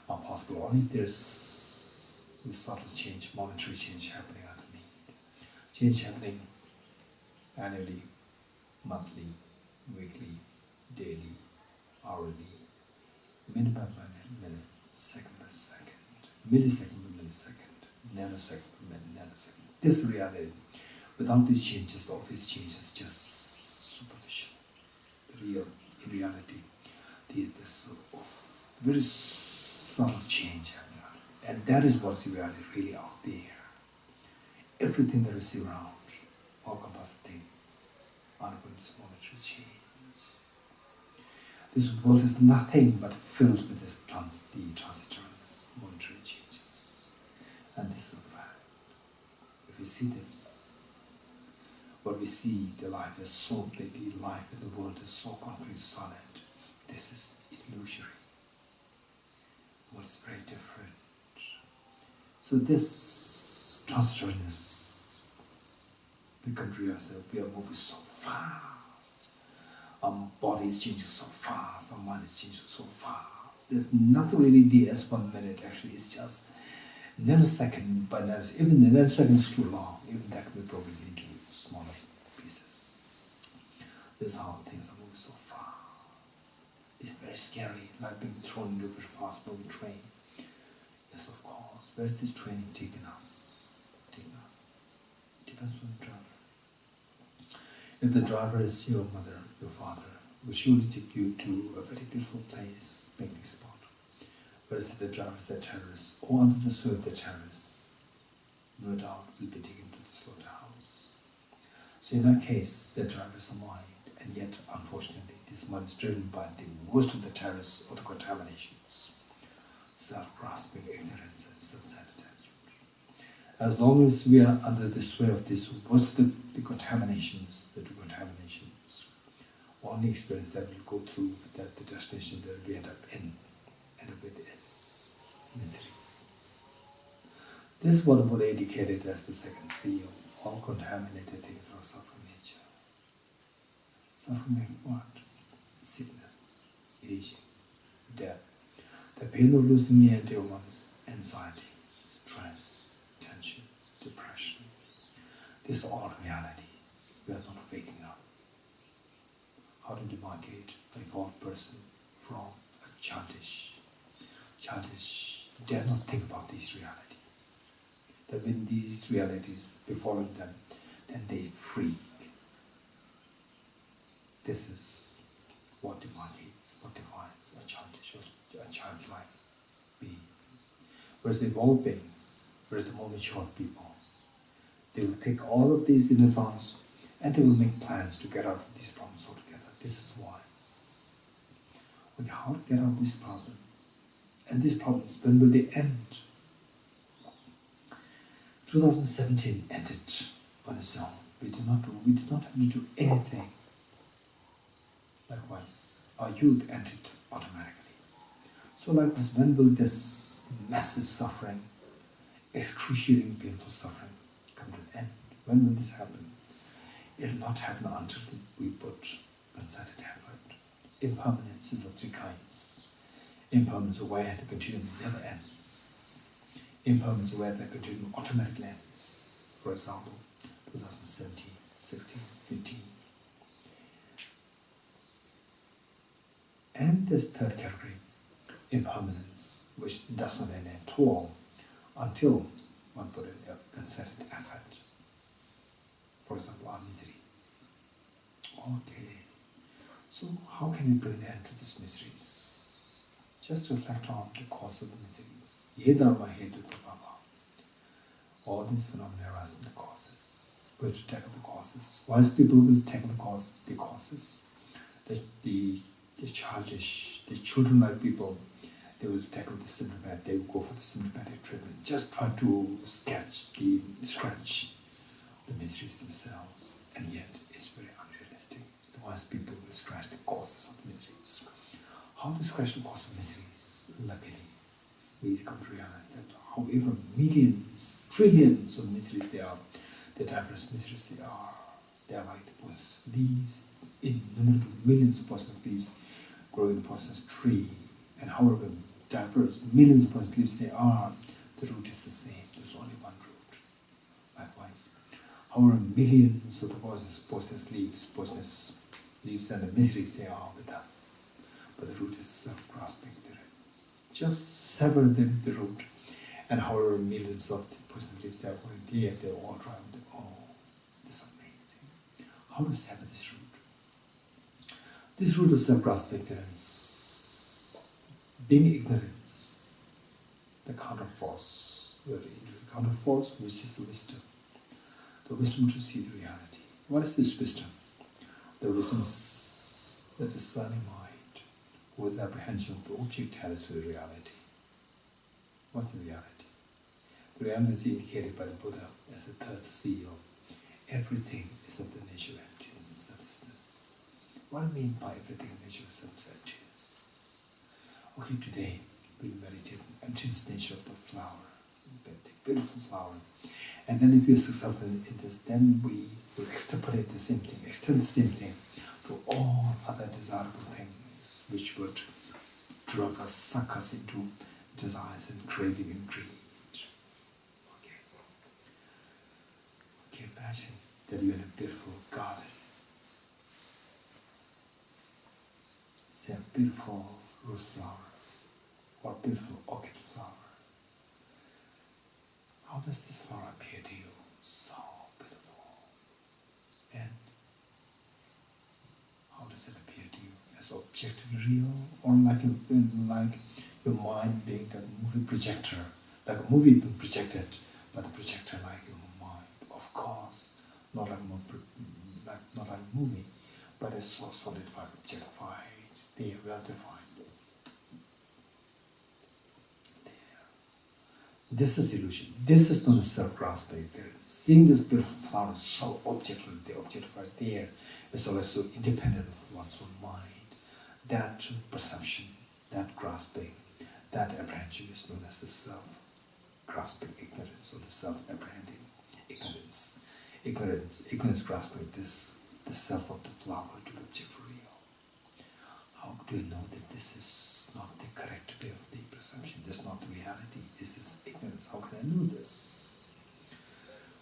are possible only if there's this subtle change, momentary change happening underneath. Change happening annually, monthly, weekly, daily, hourly, minute by minute, second by second, millisecond by millisecond, nanosecond by nanosecond. This reality, without these changes, the obvious change is just superficial. Real, in reality, there's very subtle change happening, and that is what's the reality really out there. Everything that we see around, all composite things, undergoing this momentary change. This world is nothing but filled with this the transitoriness, momentary changes. And this is a fact. If we see this, what we see, the life is so, the life in the world is so concrete, solid. This is illusory. What is very different. So this transitoriness, we can realize that we are moving so fast. Our body is changing so fast, our mind is changing so fast. There's nothing really there as 1 minute, actually. It's just nanosecond by nanosecond. Even the nanosecond is too long. Even that can be broken into smaller pieces. This is how things are moving so fast. It's very scary, like being thrown into a very fast moving train. Yes, of course. Where is this train taking us? Taking us. Depends on the driver. If the driver is your mother, your father, will surely take you to a very beautiful place, picnic spot. Whereas if the driver is the terrorist, or under the sway of the terrorist, no doubt will be taken to the slaughterhouse. So in that case, the driver is a mind, and yet, unfortunately, this mind is driven by the worst of the terrorists or the contaminations, self-grasping, ignorance, and self-centered attitude. As long as we are under the sway of this worst of the contaminations, the two contaminations, only experience that will go through that the destination that we end up with is misery. This is what the Buddha indicated as the second seal. All contaminated things are suffering nature. Suffering like what? Sickness, aging, death, the pain of losing near dear ones, anxiety, stress, tension, depression. These are all realities. We are not waking up. How to demarcate an evolved person from a childish, dare not think about these realities. That when these realities befall them, then they freak. This is what demarcates, what defines a childish or a childlike beings. Whereas the evolved beings, whereas the more mature people, they will think all of these in advance and they will make plans to get out of these problems altogether. This is wise. Okay, how to get out of these problems? And these problems, when will they end? 2017 ended on its own. We did not have to do anything. Likewise, our youth ended automatically. So likewise, when will this massive suffering, excruciating, painful suffering come to an end? When will this happen? It will not happen until we put concerted effort. Impermanence is of three kinds. Impermanence where the continuum never ends. Impermanence where the continuum automatically ends. For example, 2017, 16, 15. And this third category, impermanence, which does not end at all until one put in a concerted effort. For example, our miseries. Okay, so how can we bring an end to these miseries? Just reflect on the cause of the miseries. Ye dharma hetu prabhava. All these phenomena arise from the causes. Where to tackle the causes? Wise people will tackle the causes. The childish, the children-like people, they will tackle the symptomatic. They will go for the symptomatic treatment. Just try to scratch the miseries themselves, and yet it's very unrealistic. The wise people will scratch the causes of the miseries. How to scratch the cause of miseries? Luckily, we come to realize that however millions, trillions of miseries there are, the diverse miseries they are like the poisonous leaves, innumerable millions of poisonous leaves growing in the poisonous tree, and however diverse millions of poisonous leaves there are, the root is the same. There's only one root. Likewise, however millions of the poisonous leaves and the miseries they are with us, but the root is self-grasping ignorance. Just sever the root, and however millions of the poisonous leaves they are going there, they all dry with them. Oh, this is amazing. How to sever this root? This root of self-grasping ignorance, being ignorance, the counterforce, the counterforce which is the wisdom to see the reality. What is this wisdom? The wisdom is the discerning mind, who has apprehension of the object tallies with the reality. What's the reality? The reality is indicated by the Buddha as a third seal. Everything is of the nature of emptiness and selflessness. What do I mean by everything in the nature of self-emptiness? Okay, today we'll meditate on the emptiness nature of the flower, the beautiful flower. And then if we are successful in this, then we will extrapolate the same thing, extend the same thing to all other desirable things which would drive us, suck us into desires and craving and greed. Okay, imagine that you're in a beautiful garden. Say a beautiful rose flower or a beautiful orchid flower. How does this flower appear to you? So beautiful. And how does it appear to you? As objectively real, or like your mind being the movie projector, like a movie being projected, but the projector like your mind. Of course, not like a movie, but it's so solidified, objectified, there, well defined. This is illusion. This is not a self-grasping. Seeing this beautiful flower so objectified there, is always so independent of one's own mind. That perception, that grasping, that apprehension is known as the self-grasping ignorance, or the self-apprehending ignorance. Ignorance grasping this, the self of the flower to be object for real. How do you know that this is not the correct way of the perception? This is not the reality. This is ignorance. How can I know this?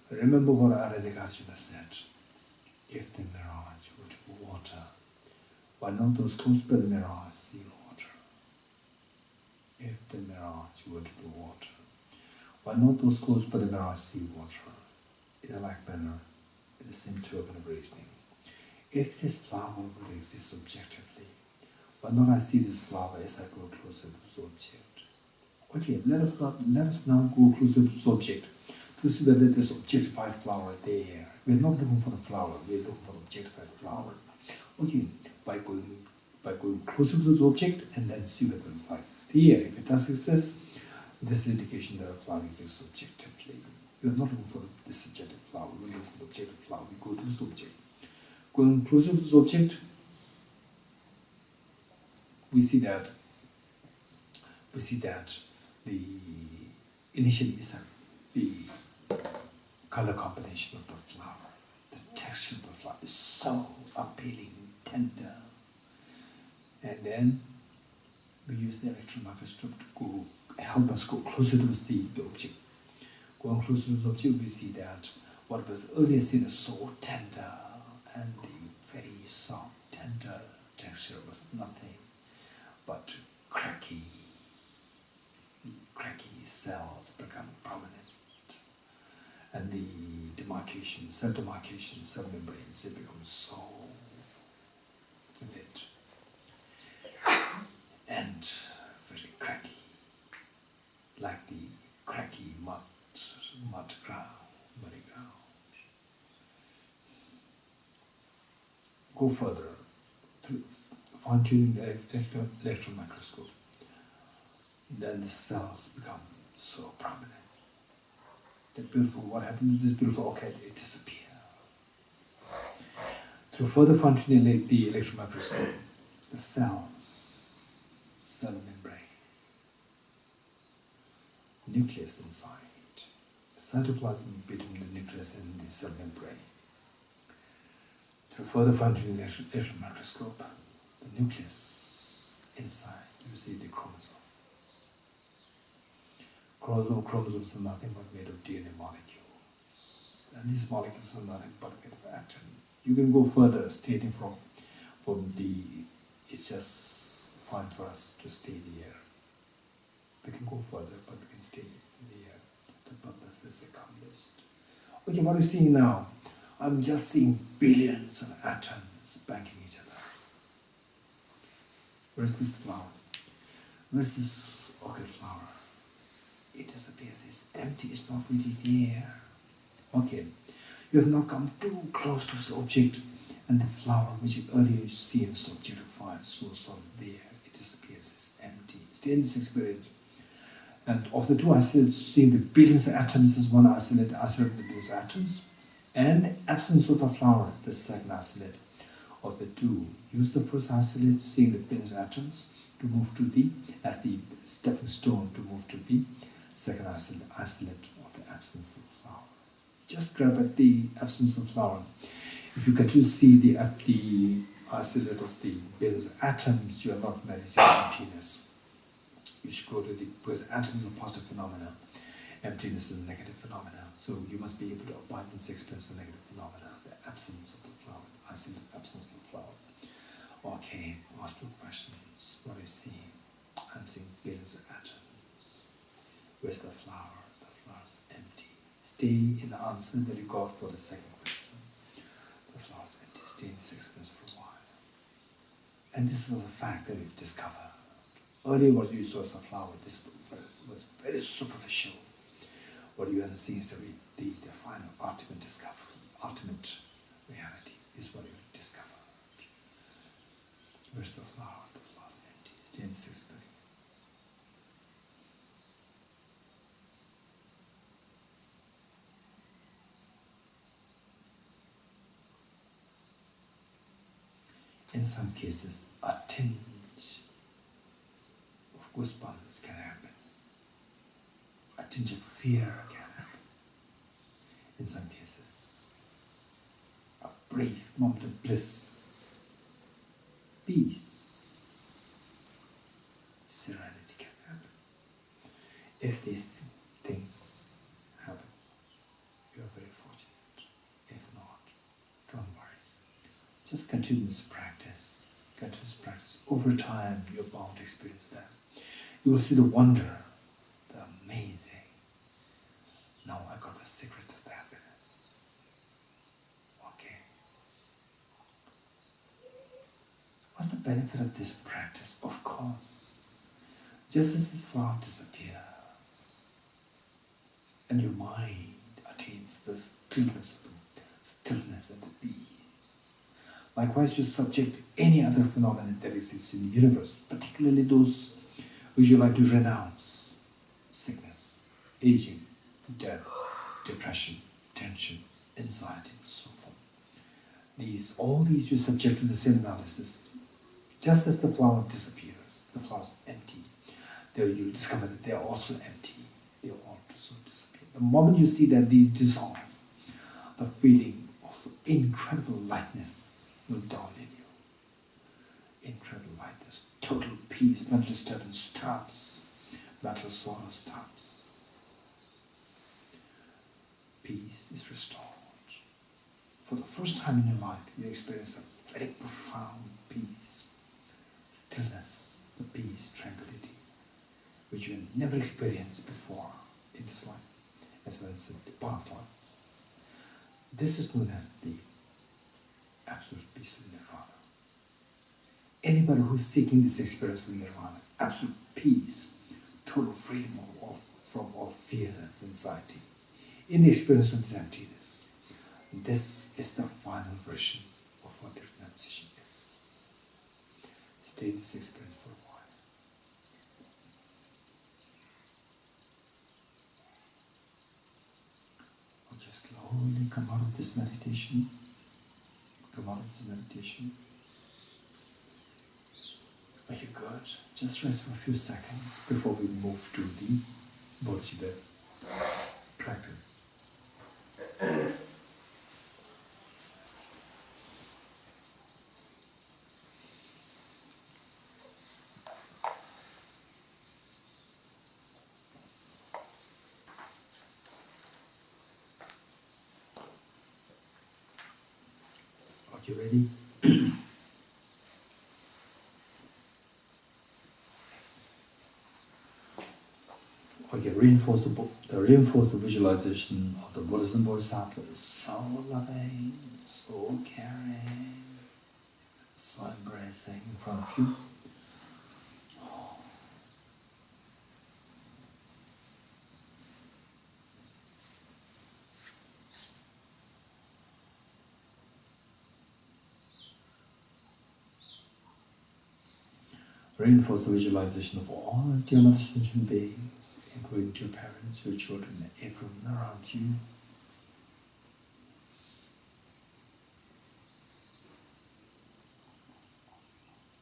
Remember what Arjuna said. If the mirage were to be water, why not those close by the mirage see water? If the mirage were to be water, why not those close by the mirage see water? In a like manner, in the same token of reasoning, if this flower would exist objectively, why not I see this flower as I go closer to this object? Okay, let us now go closer to this object to see whether this objectified flower there. We're not looking for the flower, we're looking for the objectified flower. Okay, by going closer to this object and then see whether the flower exists here. If it does exist, this is indication that the flower exists objectively. We are not looking for the subjective flower, we're looking for the objective flower. We go to this object. Going closer to this object, we see that the initially is the color combination of the flower, the texture of the flower is so appealing, tender, and then we use the electron microscope to help us go closer towards the object. Going closer to the object, we see that what was earlier seen as so tender and the very soft, tender texture was nothing but cracky cells become prominent, and the cell demarcation, cell membranes, they become so vivid and very cracky, like the cracky mud ground, muddy ground. Go further, through fine-tuning the electron microscope. Then the cells become so prominent. The beautiful, what happened to this beautiful orchid? It disappears. Through further fine-tuning the electron microscope, the cells, cell membrane, nucleus inside, cytoplasm between the nucleus and the cell membrane. Through further fine-tuning the electron microscope, the nucleus inside, you see the chromosome. Chromosomes are nothing but made of DNA molecules. And these molecules are nothing but made of atom. You can go further, stating from the, it's just fine for us to stay there. We can go further, but we can stay there. The purpose is accomplished. Okay, what are you seeing now? I'm just seeing billions of atoms banking each other. Where's this flower? Where's this orchid flower? It disappears, it's empty, it's not really there. Okay, you have now come too close to this object, and the flower which you earlier seen as objectified, so solid there, it disappears, it's empty. Stay in this experience. And of the two isolates, seeing the billions of atoms is one isolate, the billions of atoms, and the absence of the flower, the second isolate. Of the two, use the first isolate, seeing the billions of atoms, to move to the, as the stepping stone to move to the second isolate of the absence of the flower. Just grab at the absence of flower. If you continue to see the isolate of the billions of atoms, you are not meditating emptiness. You should go to the, because atoms are positive phenomena, emptiness is a negative phenomena. So you must be able to abide in this experience of negative phenomena, the absence of the flower, isolate absence of the flower. Okay, ask 2 questions. What are you seeing? I'm seeing billions of atoms. Where's the flower? The flower's empty. Stay in the answer that you got for the second question. The flower's empty. Stay in this experience for a while. And this is a fact that we've discovered. Earlier what you saw as a flower, this was very superficial. What you are seeing is the final ultimate discovery, ultimate reality is what you discovered. Where's the flower? The flower's empty. Stay in this experience. In some cases, a tinge of goosebumps can happen. A tinge of fear can happen. In some cases, a brief moment of bliss, peace, serenity can happen. If these things happen, you are very fortunate. If not, don't worry. Just continuous practice. Continuous practice. Over time, you're bound to experience that. You will see the wonder, the amazing. Now I got the secret of the happiness. Okay. What's the benefit of this practice? Of course, just as this flower disappears, and your mind attains the stillness and the peace. Likewise, you subject any other phenomenon that exists in the universe, particularly those which you like to renounce: sickness, aging, death, depression, tension, anxiety, and so forth. All these you subject to the same analysis. Just as the flower disappears, the flower is empty. There you discover that they are also empty. They also disappear. The moment you see that these dissolve, the feeling of incredible lightness will dawn in you. Incredible lightness, total peace, mental disturbance stops, mental sorrow stops. Peace is restored. For the first time in your life, you experience a very profound peace, stillness, the peace, tranquility, which you have never experienced before in this life, as well as in the past lives. This is known as the absolute peace of nirvana. Anybody who is seeking this experience of nirvana absolute peace, total freedom from all fears, anxiety, in the experience of this emptiness. This is the final version of what the renunciation is. Stay in this experience for a while. Okay, slowly come out of this meditation. Come out of this meditation. Okay, good. Just rest for a few seconds before we move to the Bodhichitta practice. Okay, ready? Okay, reinforce the visualization of the Buddhas and Bodhisattvas. So loving, so caring, so embracing in front of you. Reinforce the visualization of all dear mother sentient beings, including your parents, your children, and everyone around you.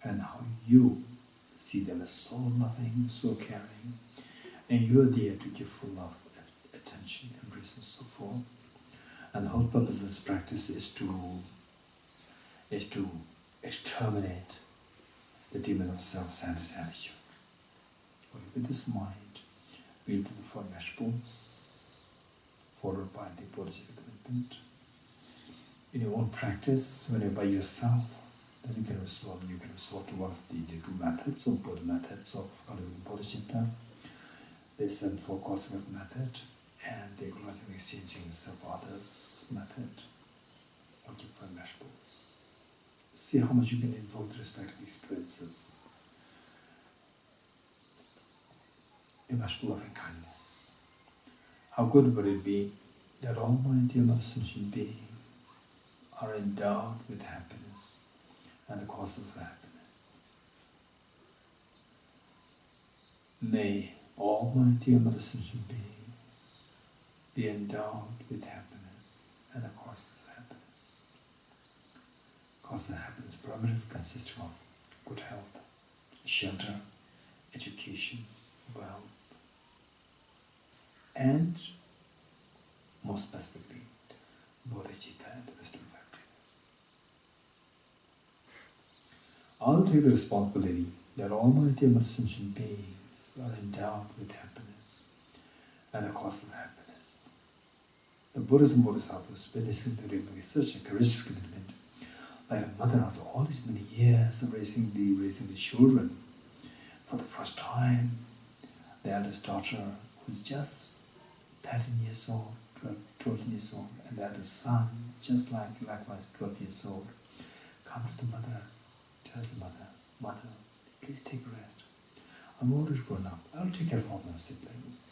And how you see them as so loving, so caring, and you're there to give full love, attention, embrace, and so forth. And the whole purpose of this practice is to exterminate the demon of self-centered attitude. Okay, with this mind, we'll do the 4 vegetables, followed by the Bodhichitta commitment. In your own practice, when you're by yourself, then you can resort to one of the 2 methods, or both methods of Bodhichitta. The 7-fold cosmic method and the equalizing exchanging self-others method. Okay, 4 vegetables. See how much you can invoke the respective experiences. Immeasurable loving kindness. How good would it be that all my dear mother sentient beings are endowed with happiness and the causes of happiness. May all my dear mother sentient beings be endowed with happiness and the causes of happiness. Causes of happiness primarily consisting of good health, shelter, education, wealth, and more specifically, Bodhichitta and the wisdom of happiness. I'll take the responsibility that all my dear mother sentient beings are endowed with happiness and the cause of happiness. The Buddhas and Bodhisattvas witnessing the Rinpoche such a courageous commitment, like a mother after all these many years of raising the children. For the first time, the eldest daughter, who's just 13 years old, 12 years old, and the eldest son, just likewise 12 years old, come to the mother, tells the mother, "Mother, please take a rest. I'm already grown up. I'll take care of all my siblings."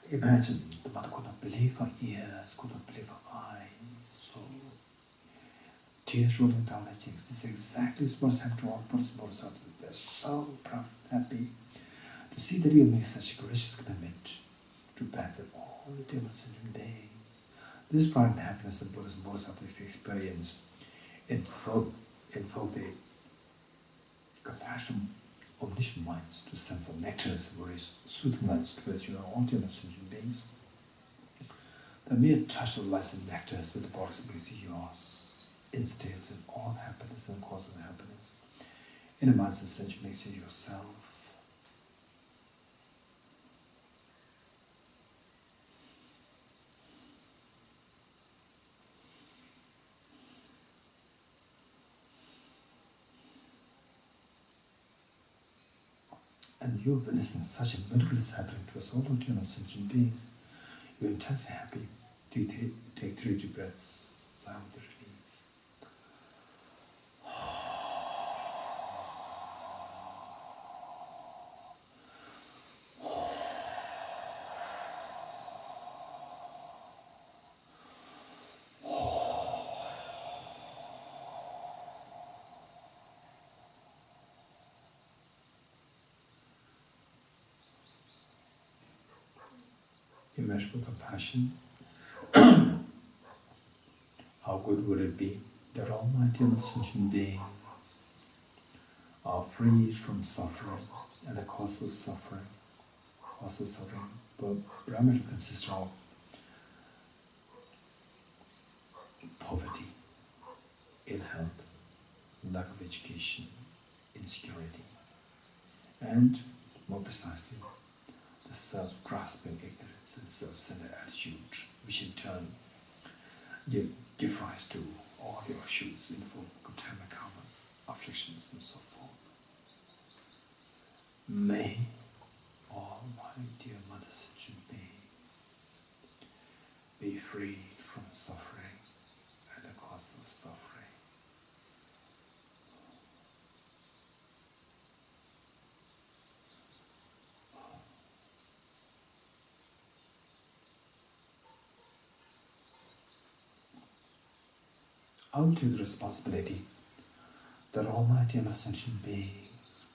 Imagine, the mother could not believe her ears, could not believe her eyes, so tears rolling down her cheeks. This is exactly what's happened to all Buddhas and Bodhisattvas. They're so proud and happy to see that you make such a gracious commitment to benefit all the dear sentient beings. This pride and happiness that Buddhas and Bodhisattvas experience invoke the compassion, omniscient minds to send the nectars and very soothing lights towards you, all dear sentient beings. The mere touch of the lights and nectars with the bodies of yours instills in all happiness and the cause of the happiness. In a mind's essential nature yourself. And you're witnessing such a miracle is happening to us all, dear sentient beings. You're intensely happy. Do you take 3 deep breaths, sigh with relief. immeasurable compassion, how good would it be that almighty and sentient beings are freed from suffering and the cause of suffering. Cause of suffering, but primarily consists of poverty, ill health, lack of education, insecurity, and, more precisely, the self-grasping ignorance and self-centered attitude, which in turn give rise to all the offshoots in the form of karmic karmas, afflictions, and so forth. May all my dear Mother sentient beings be freed from suffering and the cause of suffering. I will take the responsibility that almighty and sentient beings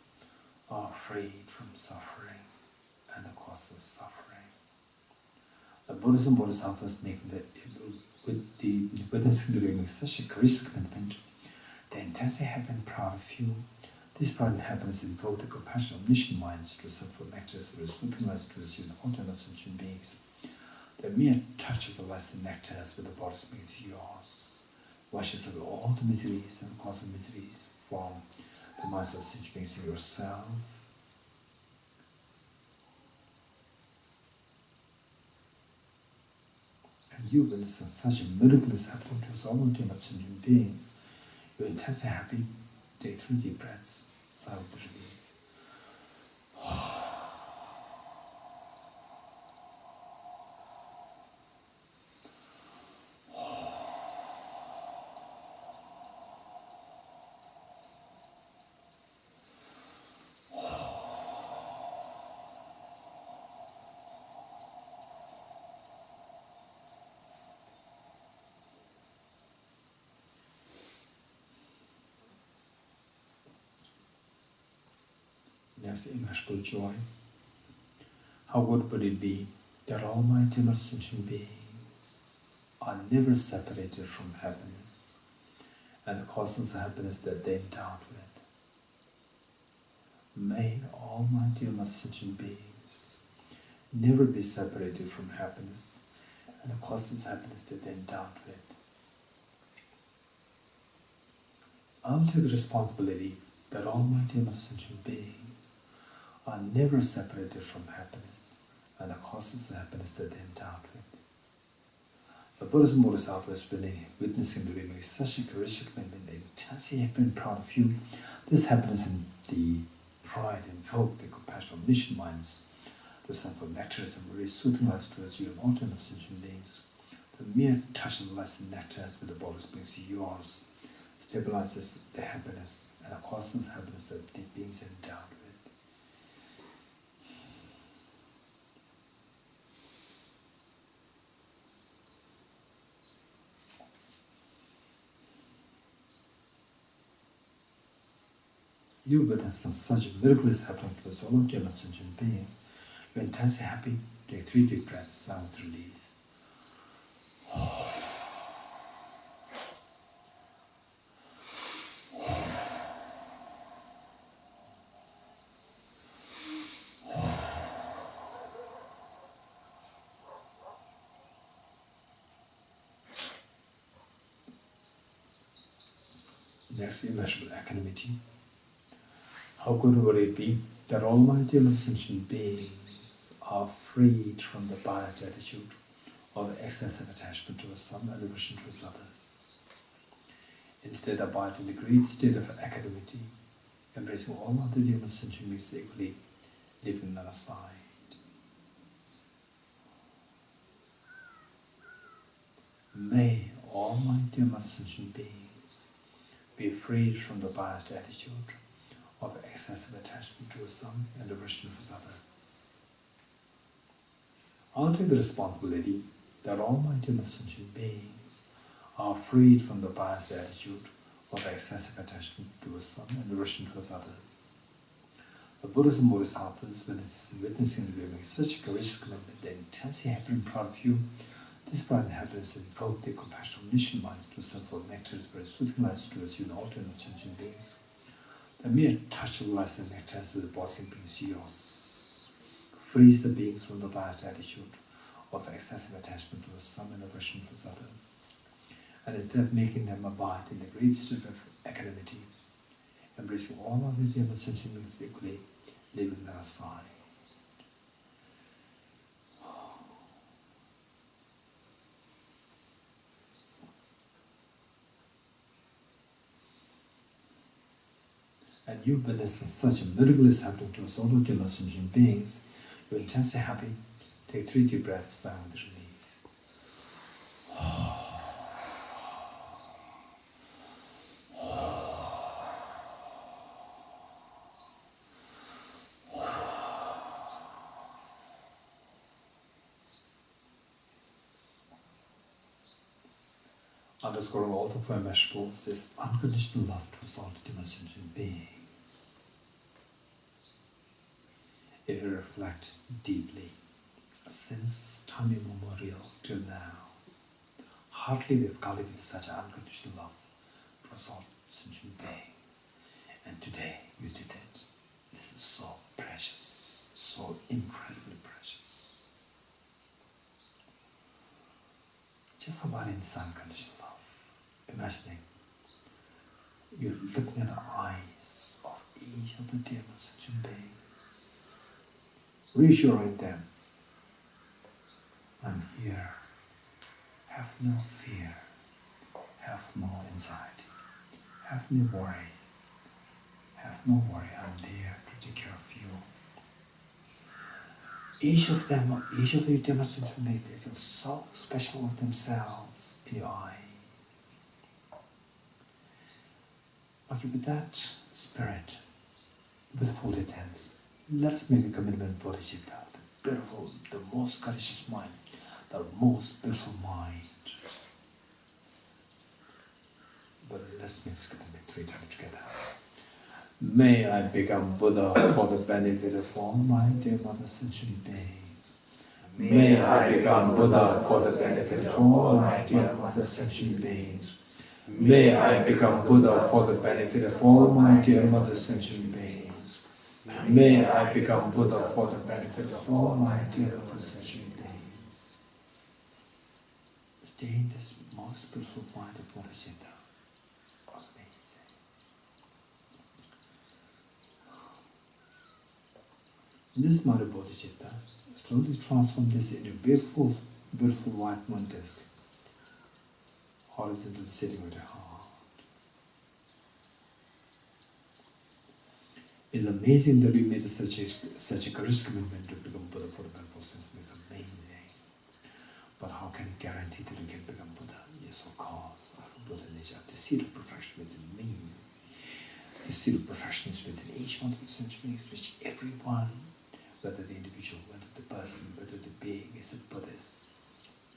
are freed from suffering and the cause of suffering. The Buddhas and Bodhisattvas make with the witnessing doing such a courageous commitment, they intensely happy and proud of you. This pride and happiness invoke the compassion of omniscient minds to serve for nectars that are scrutinized to receive the alternate sentient beings. The mere touch of the lesson nectars with the bodies makes yours. Washes away all the miseries and the cause of miseries from the minds of sentient beings in yourself. And you witness such a miracle is happening to all ultimate sentient beings. You're intensely happy. Take 3 deep breaths, sigh with relief. Next, immeasurable joy. How good would it be that almighty and sentient beings are never separated from happiness and the causes of happiness that they endowed with. May almighty and sentient beings never be separated from happiness and the causes of happiness that they endowed with. I'll take the responsibility that almighty and sentient beings are never separated from happiness and the causes of happiness that they endowed with. The Buddhas and Bodhisattvas, when they witnessing the living, such a courageous commitment, they intensely happy and proud of you. This happiness and the pride invoke the compassion of omniscient minds to send for nectars and very soothing lights towards you, the mountain of sentient beings. The mere touch of the lights and nectars with the bodies brings yours, stabilizes the happiness and the causes of happiness that the beings are endowed with. You witness such a miracle is happening to us all of your sentient beings. You're intensely happy. Take 3 deep breaths, sigh with relief. Next, immeasurable equanimity. How good would it be that almighty and sentient beings are freed from the biased attitude of excessive attachment towards some and aversion towards others. Instead, abide in the great state of equanimity, embracing all other human sentient beings equally, leaving none aside. May almighty and sentient beings be freed from the biased attitude of excessive attachment to some and aversion to others. I'll take the responsibility that almighty and sentient beings are freed from the biased attitude of excessive attachment to some and aversion to others. The Buddhas and Bodhisattvas, witnessing the living, such a courageous commitment, they're intensely happy and proud of you. This pride and happiness invoke their compassionate omniscient minds to serve for nectar is very soothing lights to us, you and all to sentient beings. The mere touch of the lights and nectar with the bossing beings yours frees the beings from the biased attitude of excessive attachment towards some and aversion towards others. And instead of making them abide in the great spirit of equanimity, embracing all of the human sentient beings equally, leaving them aside. And you witnessing such a miracle is happening to us, all the human sentient beings, you're intensely happy. Take 3 deep breaths, sigh with relief. Underscoring all the four immeasurables is unconditional love towards all the human sentient beings. If you reflect deeply, since time immemorial till now, hardly we have cultivated such unconditional love towards all sentient beings. And today you did it. This is so precious, so incredibly precious. Just abiding this unconditional love. Imagining you're looking at the eyes of each of the dear sentient beings, reassuring them, I'm here, have no fear, have no anxiety, have no worry, I'm there to take care of you. Each of them, each of the dear sentient beings, they feel so special of themselves in your eyes. Okay, with that spirit, with folded hands, let us make a commitment to Bodhichitta, the beautiful, the most courageous mind, the most beautiful mind. But let's make this commitment 3 times together. May I become Buddha for the benefit of all my dear mother sentient beings. May I become Buddha for the benefit of all my dear mother sentient beings. May I become Buddha for the benefit of all my dear mother sentient beings. May I become Buddha for the benefit of all my dear mother sentient beings. Stay in this most beautiful mind of Bodhichitta. Amazing. In this mind of Bodhichitta, slowly transform this into beautiful, beautiful white moon disk. Horizontal sitting with your heart. It's amazing that we made such a courageous commitment to become Buddha for the benefit of sentient beings. It's amazing. But how can you guarantee that you can become Buddha? Yes, of course. I have Buddha nature. The seed of perfection within me. The seed of perfection is within each one of the sentient beings, which everyone, whether the individual, whether the person, whether the being is a Buddhist,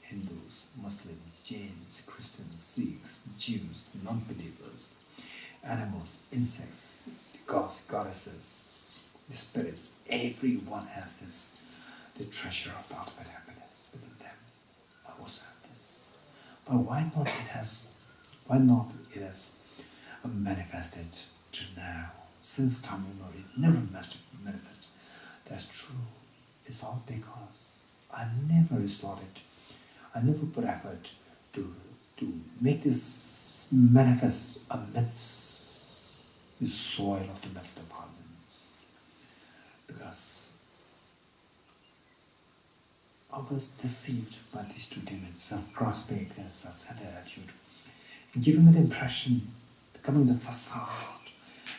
Hindus, Muslims, Jains, Christians, Sikhs, Jews, non-believers, animals, insects, gods, goddesses, the spirits, everyone has this, the treasure of the ultimate happiness within them. I also have this. But why not it has manifested to now? Since time immemorial, it never manifested. That's true. It's all because I never resorted, I never put effort to make this manifest amidst the soil of the mental departments. Because I was deceived by these 2 demons, self-grasping and self-centered attitude, and giving me the impression, becoming the facade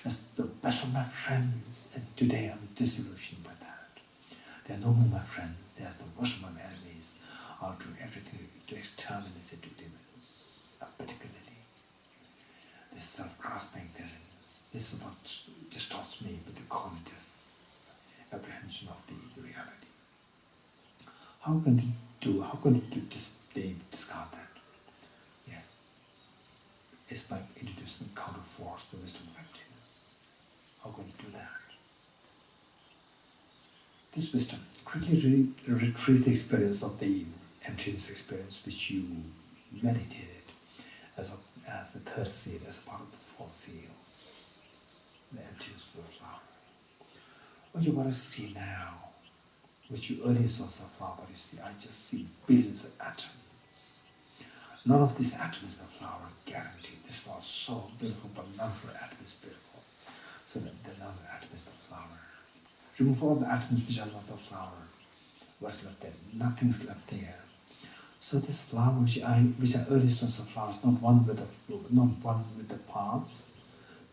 as the best of my friends, and today I'm disillusioned by that. They are no more my friends, they are the worst of my enemies. I'll do everything to exterminate the 2 demons, particularly this self-grasping theories. This is what distorts me with the cognitive apprehension of the reality. How can you discard that? Yes, it's by introducing counter force, the wisdom of emptiness. How can you do that? This wisdom, quickly retrieve the experience of the emptiness experience which you meditated as the third seal, as part of the four seals, the emptiness of the flower. What you want to see now, which you earlier saw as a flower, you see, I just see billions of atoms. None of these atoms is the flower, guaranteed. This flower is so beautiful, but none of the atom is beautiful. So that none of the atom is the flower. Remove all the atoms which are not the flower. What's left there? Nothing's left there. So this flower which I earlier saw as a flower is not one with the parts,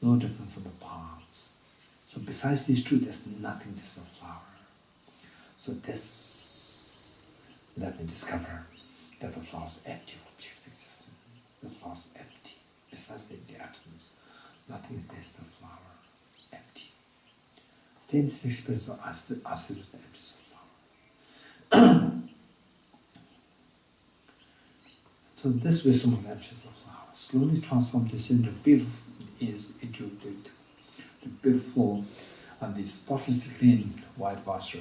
no different from the parts. So besides these two, there's nothing. This is a flower. So this let me discover that the flower is empty of objective existence. The flower is empty. Besides the atoms, nothing is there. It's the flower, empty. Stay in this experience of absolute emptiness of flower. So this wisdom of the emptiness of flower slowly transforms this into beautiful, the beautiful and the spotlessly clean white vajra,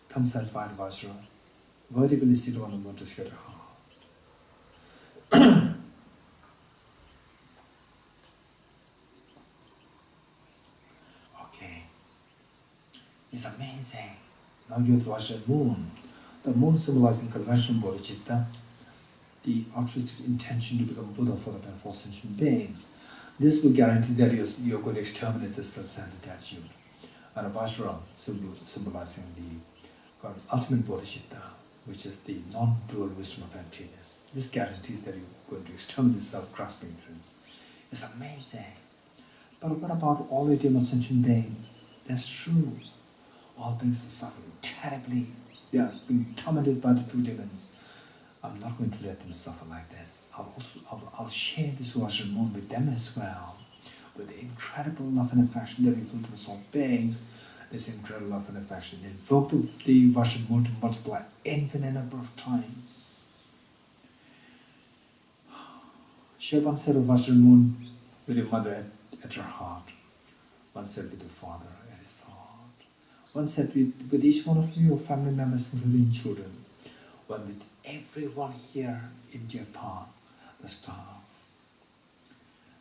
thumb-sized white vajra, vertically seated on the moon to scatter heart. Okay, it's amazing. Now you have to watch the moon. The moon symbolizing conventional bodhicitta, the altruistic intention to become Buddha for the benefit of sentient beings. This will guarantee that you're going to exterminate the self-centered attitude. And a Vajra symbolizing the ultimate bodhicitta, which is the non-dual wisdom of emptiness. This guarantees that you're going to exterminate self-grasping ignorance. It's amazing. But what about all the demons, sentient beings? That's true. All beings are suffering terribly. They are being tormented by the two demons. I'm not going to let them suffer like this. I'll share this Vajra moon with them as well. With the incredible love and affection that we feel towards all beings, this incredible love and affection. Invoke the Vajra moon to multiply infinite number of times. Share one set of Vajra moon with your mother at her heart. One set with your father at his heart. One set with each one of your family members, including children. One with everyone here in Japan, the staff,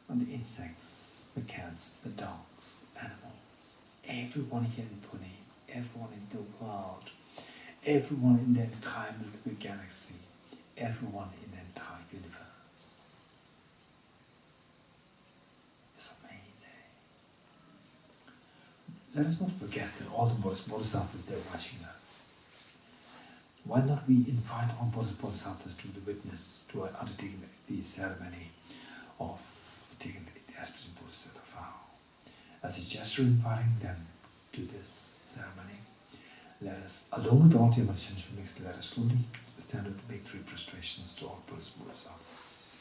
and the insects, the cats, the dogs, animals, everyone here in Pune, everyone in the world, everyone in the entire Milky Way galaxy, everyone in the entire universe. It's amazing. Let us not forget that all the bodhisattvas, they're watching us. Why not we invite all bodhisattvas to the witness, to undertaking the ceremony of taking the aspirant bodhisattva vow. As a gesture inviting them to this ceremony, let us, along with all the other essential mix, let us slowly stand up to make 3 prostrations to all bodhisattvas.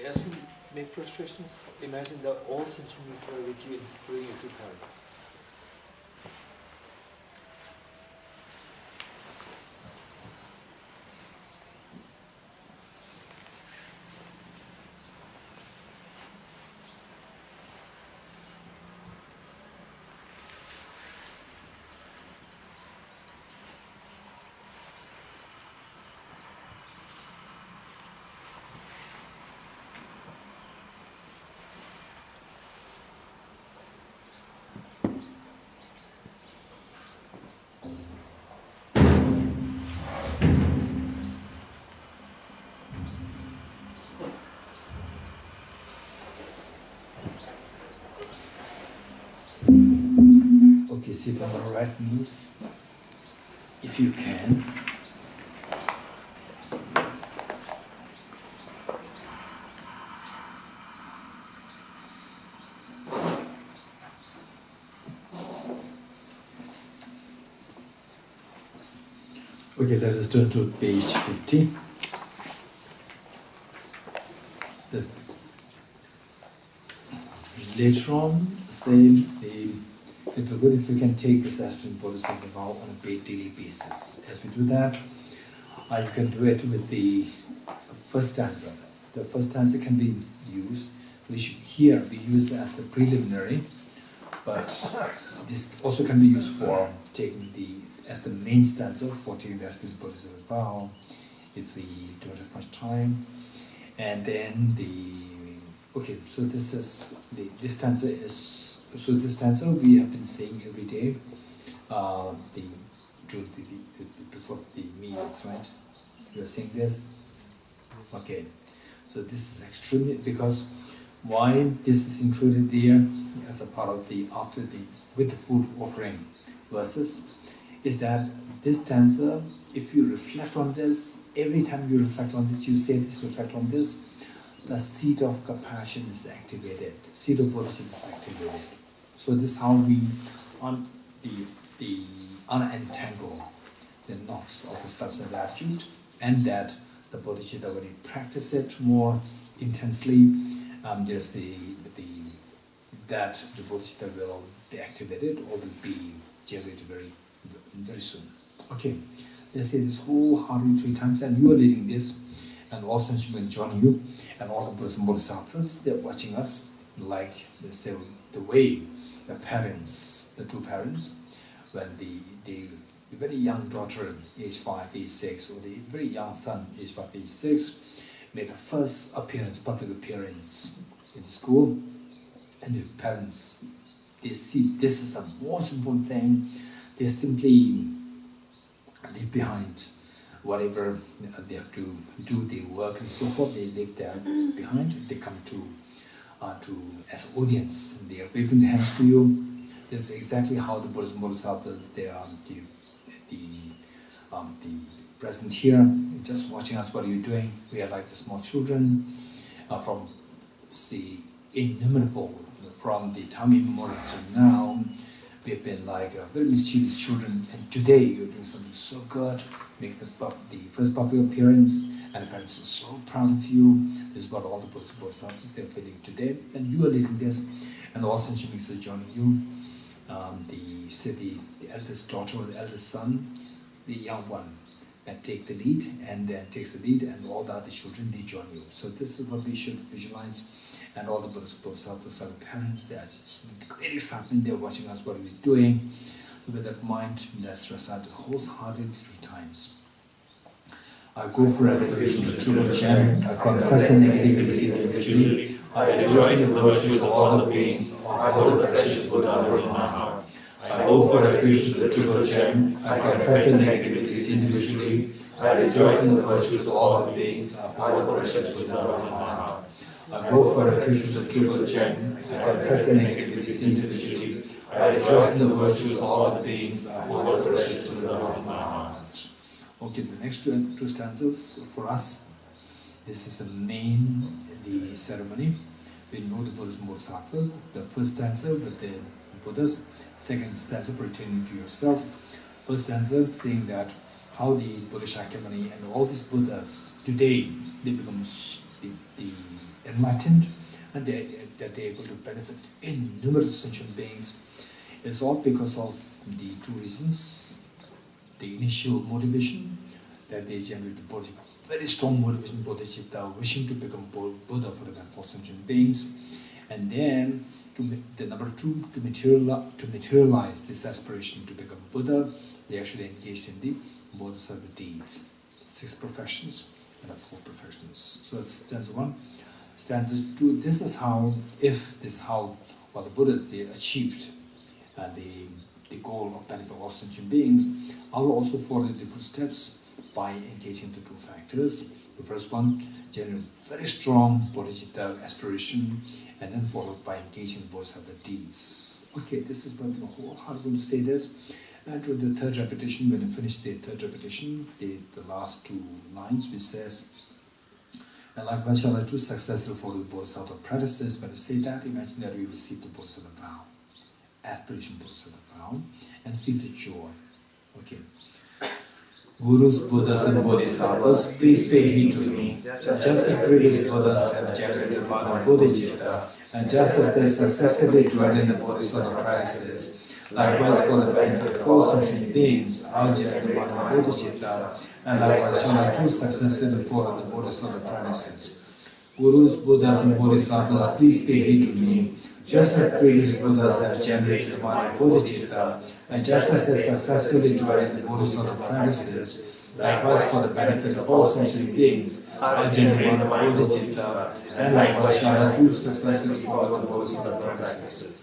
As you make prostrations, imagine that all sentient beings were with you, including your 2 parents. Okay, sit on the right knees, if you can. Okay, let us turn to page 50. later on, say, it would be good if we can take this aspiration bodhisattva vow on a daily basis. As we do that, you can do it with the first stanza. The first stanza can be used, which here we use as the preliminary, but this also can be used for taking as the main stanza for taking the aspiration bodhisattva vow, if we don't have much time. And then so this stanza we have been saying every day, before the meals, right? We are saying this. Okay, so this is extremely, because why this is included there as a part of with the food offering verses, is that this stanza, if you reflect on this, every time you reflect on this, you say this, reflect on this, the seed of compassion is activated, seed of bodhicitta is activated. So this is how we unentangle the knots of the substance of attitude, and that the bodhicitta, when you practice it more intensely, there's that the bodhicitta will be activated or will be generated very, very soon. Okay, let's say this wholeheartedly 3 times, and you are leading this, and all sense will join you, and all the Buddhas and Bodhisattvas, they're watching us, like let's say the way the parents, the 2 parents, when the very young daughter, age 5, age 6, or the very young son, age 5, age 6, made the first appearance, public appearance in the school, and the parents, they see this is the most important thing. They simply leave behind whatever they have to do, their work and so forth. They leave there behind. They come to as audience. They are waving their hands to you. This is exactly how the Buddhas and Bodhisattvas, they are the present here, just watching us. What are you doing? We are like the small children from innumerable, from the time immemorial till now. We have been like very mischievous children, and today you're doing something so good, make the first public appearance, and the parents are so proud of you. This is what all the Buddhas and Bodhisattvas they're feeling today, and you are leading this, and all sentient beings are joining you. The eldest daughter or the eldest son, the young one, and take the lead, and then takes the lead, and all the other children, they join you. So this is what we should visualize. And all the Buddhas and Bodhisattvas, like parents, they are just with great excitement, they're watching us, what are we doing? So with that mind, let's recite wholehearted 3 times. I go for revelation of the true Chen, I confess the negativity individually, I rejoice in the virtues of all the beings, all the precious Buddha in my heart. I go for refuge to the true Chen, I confess the negativities individually, I rejoice in the virtues of all the beings, all the precious Buddha in my heart. I go for refuge to the true Chen, I confess the negativities individually, I rejoice in the virtues of all the beings, all the precious Buddha in my heart. Okay, the next 2 stanzas for us, this is the ceremony. We know the Buddhas and Bodhisattvas. The first stanza with the Buddhas, second stanza pertaining to yourself. First stanza saying that how the Buddha Shakyamuni and all these Buddhas today, they become the enlightened, and that they're able to benefit innumerable sentient beings. It's all because of the 2 reasons. The initial motivation, that they generate very strong motivation, bodhicitta, wishing to become Buddha for the benefit of sentient beings. And then, the number 2, to materialize this aspiration to become Buddha, they actually engaged in the bodhisattva deeds. 6 perfections and 4 perfections. So that's stanza 1. Stanza 2, this is how the Buddhas, they achieved the goal of benefit of all sentient beings. I will also follow the footsteps by engaging the 2 factors. The first one, generate very strong bodhicitta aspiration, and then followed by engaging bodhisattva deeds. Okay, this is what the whole heart going to say this. And to the 3rd repetition, when you finish the 3rd repetition, the last 2 lines, which says, and like what shall I do successful for the bodhisattva practices, when you say that, imagine that you receive the bodhisattva vow, aspiration bodhisattva vow, and feel the joy. Okay. Gurus, Buddhas and Bodhisattvas, please pay heed to me. Just as previous Buddhas have generated mana bodhicitta, And just as they successfully dwell in the Bodhisattva practices, likewise for the benefit of all sentient beings, Ajahn, the Mother Bodhichitta, and likewise shall I too successfully follow the Bodhisattva practices. Gurus, Buddhas, and Bodhisattvas, please pay heed to me. Just as previous Buddhas have generated the Mother Bodhichitta, and just as they successfully dwell in the Bodhisattva practices, likewise for the benefit of all sentient beings, Ajahn, the Mother Bodhichitta, and likewise shall I too successfully follow the Bodhisattva practices.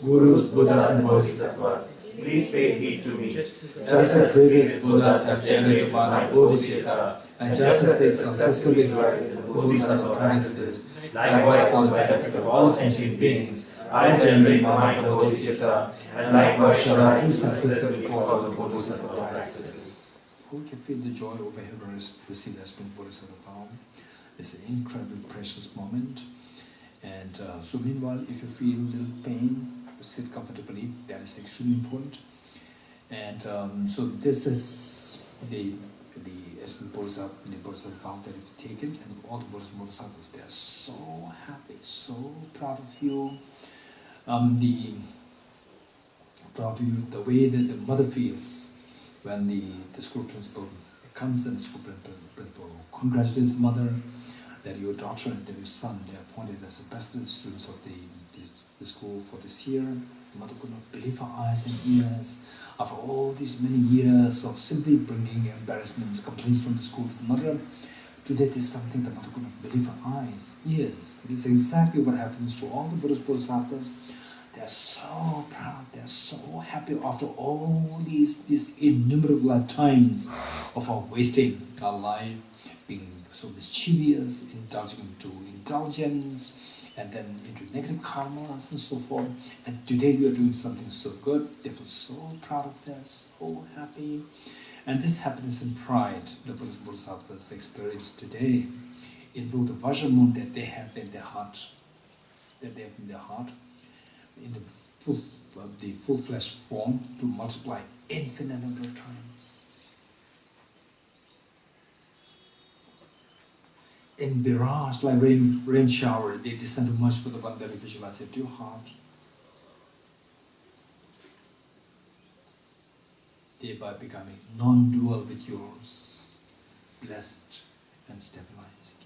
Gurus, Buddhas, and Bodhisattvas, please pay heed to me. Just as previous Buddhas have generated the Mother Bodhichitta, and just as they successfully dwell in the Bodhisattva practices, likewise for the benefit of all sentient beings, I generate my Bodhichitta, and likewise shall I too successfully follow the Bodhisattva practices. Who can feel the joy over here when receive the Spring Bodhisattva vow? It's an incredibly precious moment. And so meanwhile, if you feel a little pain, sit comfortably. That is extremely important. And so this is the Bodhisattva vow that you've taken, and all the Bodhisattvas, they are so happy, so proud of you. The way that the mother feels when the school principal comes, and the school principal congratulates the mother that your daughter and that your son, they are appointed as the best students of the school for this year. The mother could not believe her eyes and ears. After all these many years of simply bringing embarrassments, complaints from the school to the mother, today there's something the mother could not believe her eyes, ears. This is exactly what happens to all the Buddhist Bodhisattvas. They are so proud, they are so happy after all these innumerable lifetimes of our wasting our life, being so mischievous, indulging into indulgence, and then into negative karmas and so forth. And today we are doing something so good. They feel so proud of this, so happy. And this happiness and pride the Buddhist Bodhisattvas experience today invoke the Vajramon that they have in their heart, in the full-fledged form, to multiply infinite number of times. In mirage, like rain shower, they descend to merge with the one that you visualize into your heart, thereby becoming non-dual with yours, blessed and stabilized.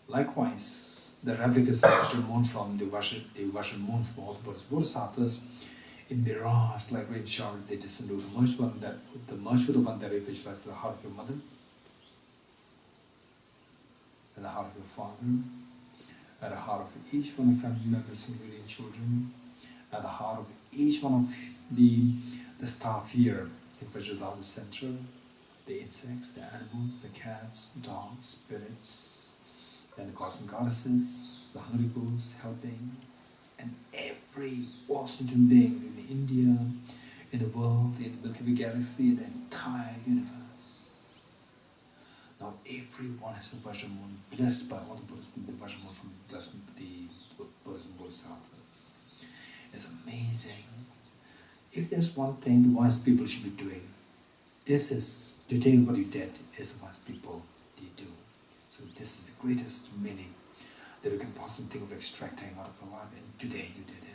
Likewise, the replicas that are moon from the Vajramon from all the Bodhisattvas, in mirage, like rain shower, they descend to the merge with the one that you visualize the heart of your mother, at the heart of your father, at the heart of each one of your family members, including children, at the heart of each one of the staff here in Vajradhara Center, the insects, the animals, the cats, dogs, spirits, and the cosmic goddesses, the hungry ghosts, helpings, and all sentient beings in India, in the world, in the Milky Way galaxy, the entire universe. Now everyone has a Vajramon, blessed by all the Vajramon from the Buddhism Bodhisattvas. It's amazing. If there's one thing the wise people should be doing, this is, today what you did is the wise people they do. So this is the greatest meaning that you can possibly think of extracting out of the life, and today you did it.